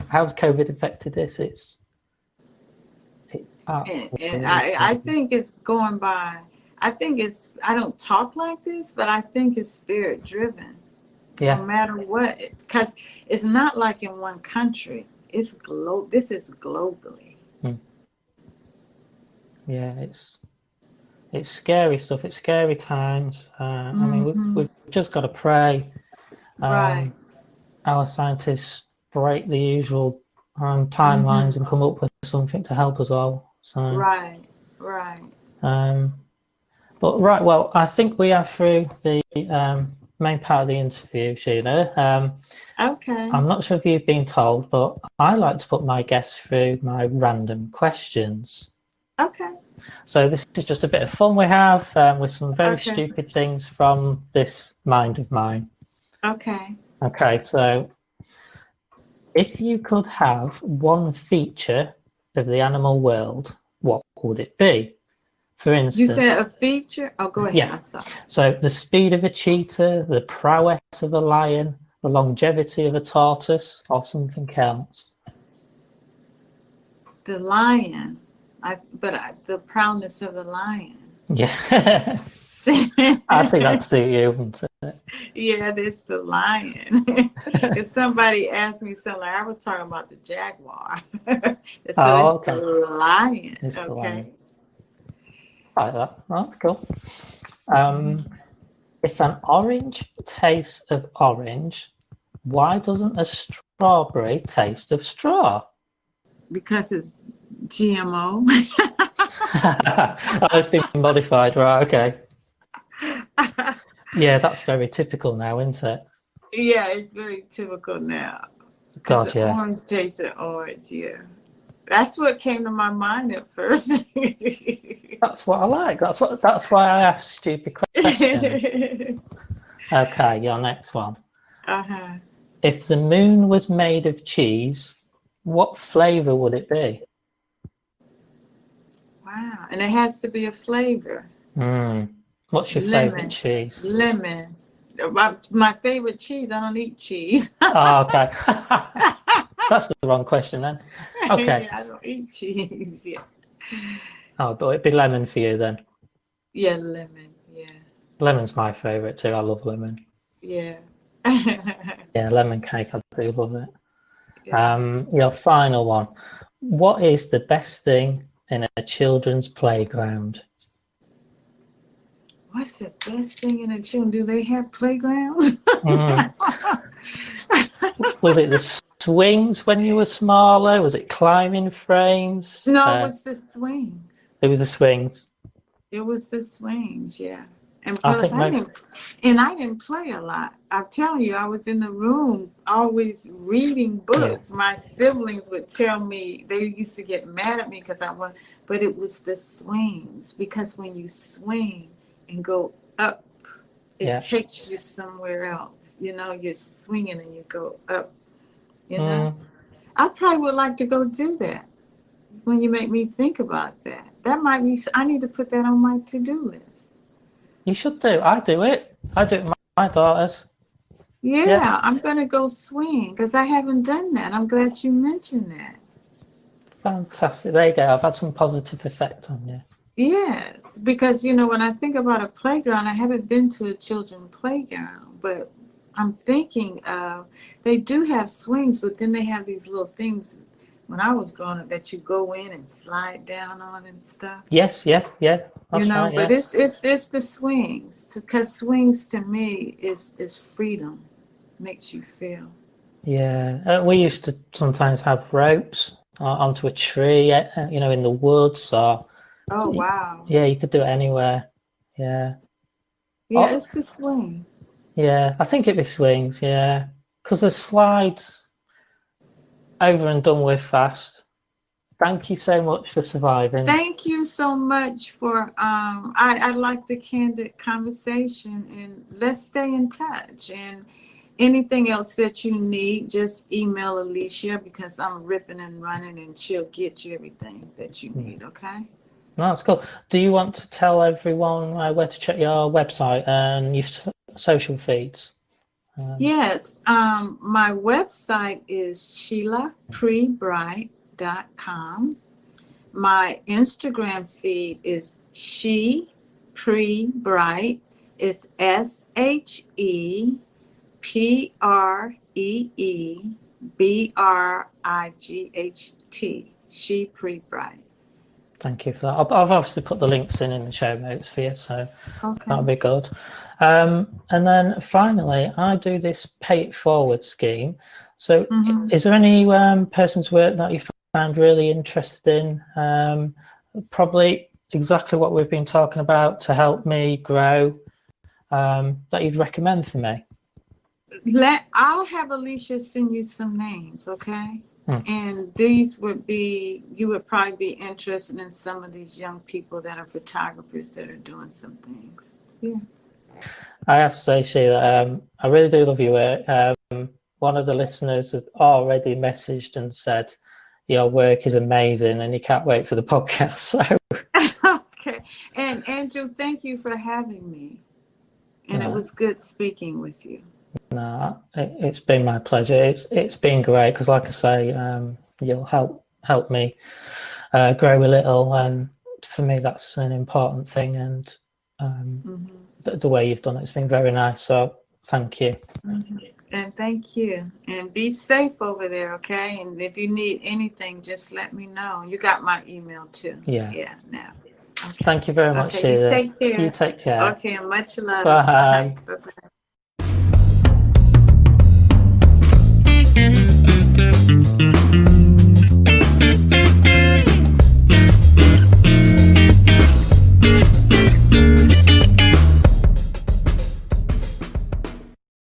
how's COVID affected this? And I think it's going by, I don't talk like this, but I think it's spirit driven. No yeah, matter what, because it's not like in one country. This is globally. mm. Yeah. It's scary stuff. It's scary times. I mean, Mm-hmm. we've just got to pray. Right. Our scientists break the usual Mm-hmm. timelines and come up with something to help us all. So, Right. Right. um, but right, well, I think we are through the main part of the interview, Sheila. Okay. I'm not sure if you've been told, but I like to put my guests through my random questions. Okay. So this is just a bit of fun we have with some very Okay. stupid things from this mind of mine. Okay. Okay, so if you could have one feature of the animal world, what would it be? For You said instance, a feature? Oh, go ahead. yeah, I'm sorry. so the speed of a cheetah, the prowess of a lion, the longevity of a tortoise, or something else. The lion. The proudness of the lion. Yeah, I think that's suit you, wouldn't it? Yeah, this the lion. If somebody asked me something, I was talking about the jaguar. So Oh, it's the okay. lion. It's the Okay. lion. I like that. Oh, cool. Um, if an orange tastes of orange, why doesn't a strawberry taste of straw? Because it's GMO. Oh, it's been modified, right? Okay. Yeah, that's very typical now, isn't it? Yeah, it's very typical now. Because God, the yeah. orange tastes of orange, yeah. That's what came to my mind at first. That's what I like. That's why I ask stupid questions. Okay, your next one. Uh-huh. If the moon was made of cheese, what flavor would it be? Wow. And it has to be a flavor. What's your favorite Lemon. cheese? Lemon. My favorite cheese, I don't eat cheese. Oh, okay. That's the wrong question then. Okay. Yeah, I don't eat cheese. Yeah. Oh, but it'd be lemon for you then. Yeah, lemon. Yeah. Lemon's my favorite too. I love lemon. Yeah. Yeah, lemon cake. I do love it. Yeah. Your final one. What is the best thing in a children's playground? What's the best thing in a gym? Do they have playgrounds? Mm. Was it the swings when you were smaller? Was it climbing frames? No, it was the swings. It was the swings. It was the swings, yeah. And I plus, think I didn't play a lot. I'm telling you, I was in the room always reading books. Yeah. My siblings would tell me, they used to get mad at me because I went, but it was the swings. Because when you swing and go up, it takes you somewhere else. You know, you're swinging and you go up, you know. I probably would like to go do that when you make me think about that. That might be, I need to put that on my to-do list. You should do. I do it. I do it with my daughters. Yeah, I'm going to go swing because I haven't done that. I'm glad you mentioned that. Fantastic. There you go. I've had some positive effect on you. Yes, because, you know, when I think about a playground, I haven't been to a children's playground, but I'm thinking they do have swings, but then they have these little things when I was growing up that you go in and slide down on and stuff. Yes, yeah. That's You know, right, but yeah. it's the swings, because swings to me is freedom, makes you feel. Yeah, we used to sometimes have ropes onto a tree, you know, in the woods. Or Oh wow. yeah, you could do it anywhere. Yeah. Yeah, it's the swing. Yeah, I think it'd be swings. Yeah, because the slides, over and done with fast. Thank you so much for surviving. Thank you so much for, I like the candid conversation, and let's stay in touch. And anything else that you need, just email Alicia, because I'm ripping and running, and she'll get you everything that you need, okay? No, that's cool. Do you want to tell everyone where to check your website and your social feeds? Yes, my website is SheilaPreeBright.com. My Instagram feed is She Pree Bright. It's ShePreeBright. She Pree Bright. Thank you for that. I've obviously put the links in the show notes for you, so Okay. that'll be good. And then finally, I do this pay it forward scheme. So is there any person's work that you found really interesting? Probably exactly what we've been talking about to help me grow, that you'd recommend for me? I'll have Alicia send you some names, okay? And these would be, you would probably be interested in some of these young people that are photographers that are doing some things. Yeah. I have to say, Sheila, I really do love your work. One of the listeners has already messaged and said your work is amazing and he can't wait for the podcast. So. Okay. And Andrew, thank you for having me. And it was good speaking with you. No, it's been my pleasure. It's been great because, like I say, you'll help me grow a little, and for me that's an important thing. And the way you've done it's been very nice. So thank you. And thank you. And be safe over there, okay? And if you need anything, just let me know. You got my email too. Yeah. Now. Okay. Thank you very much, Sheila. You take care. You take care. Okay. Much love. Bye. Bye-bye.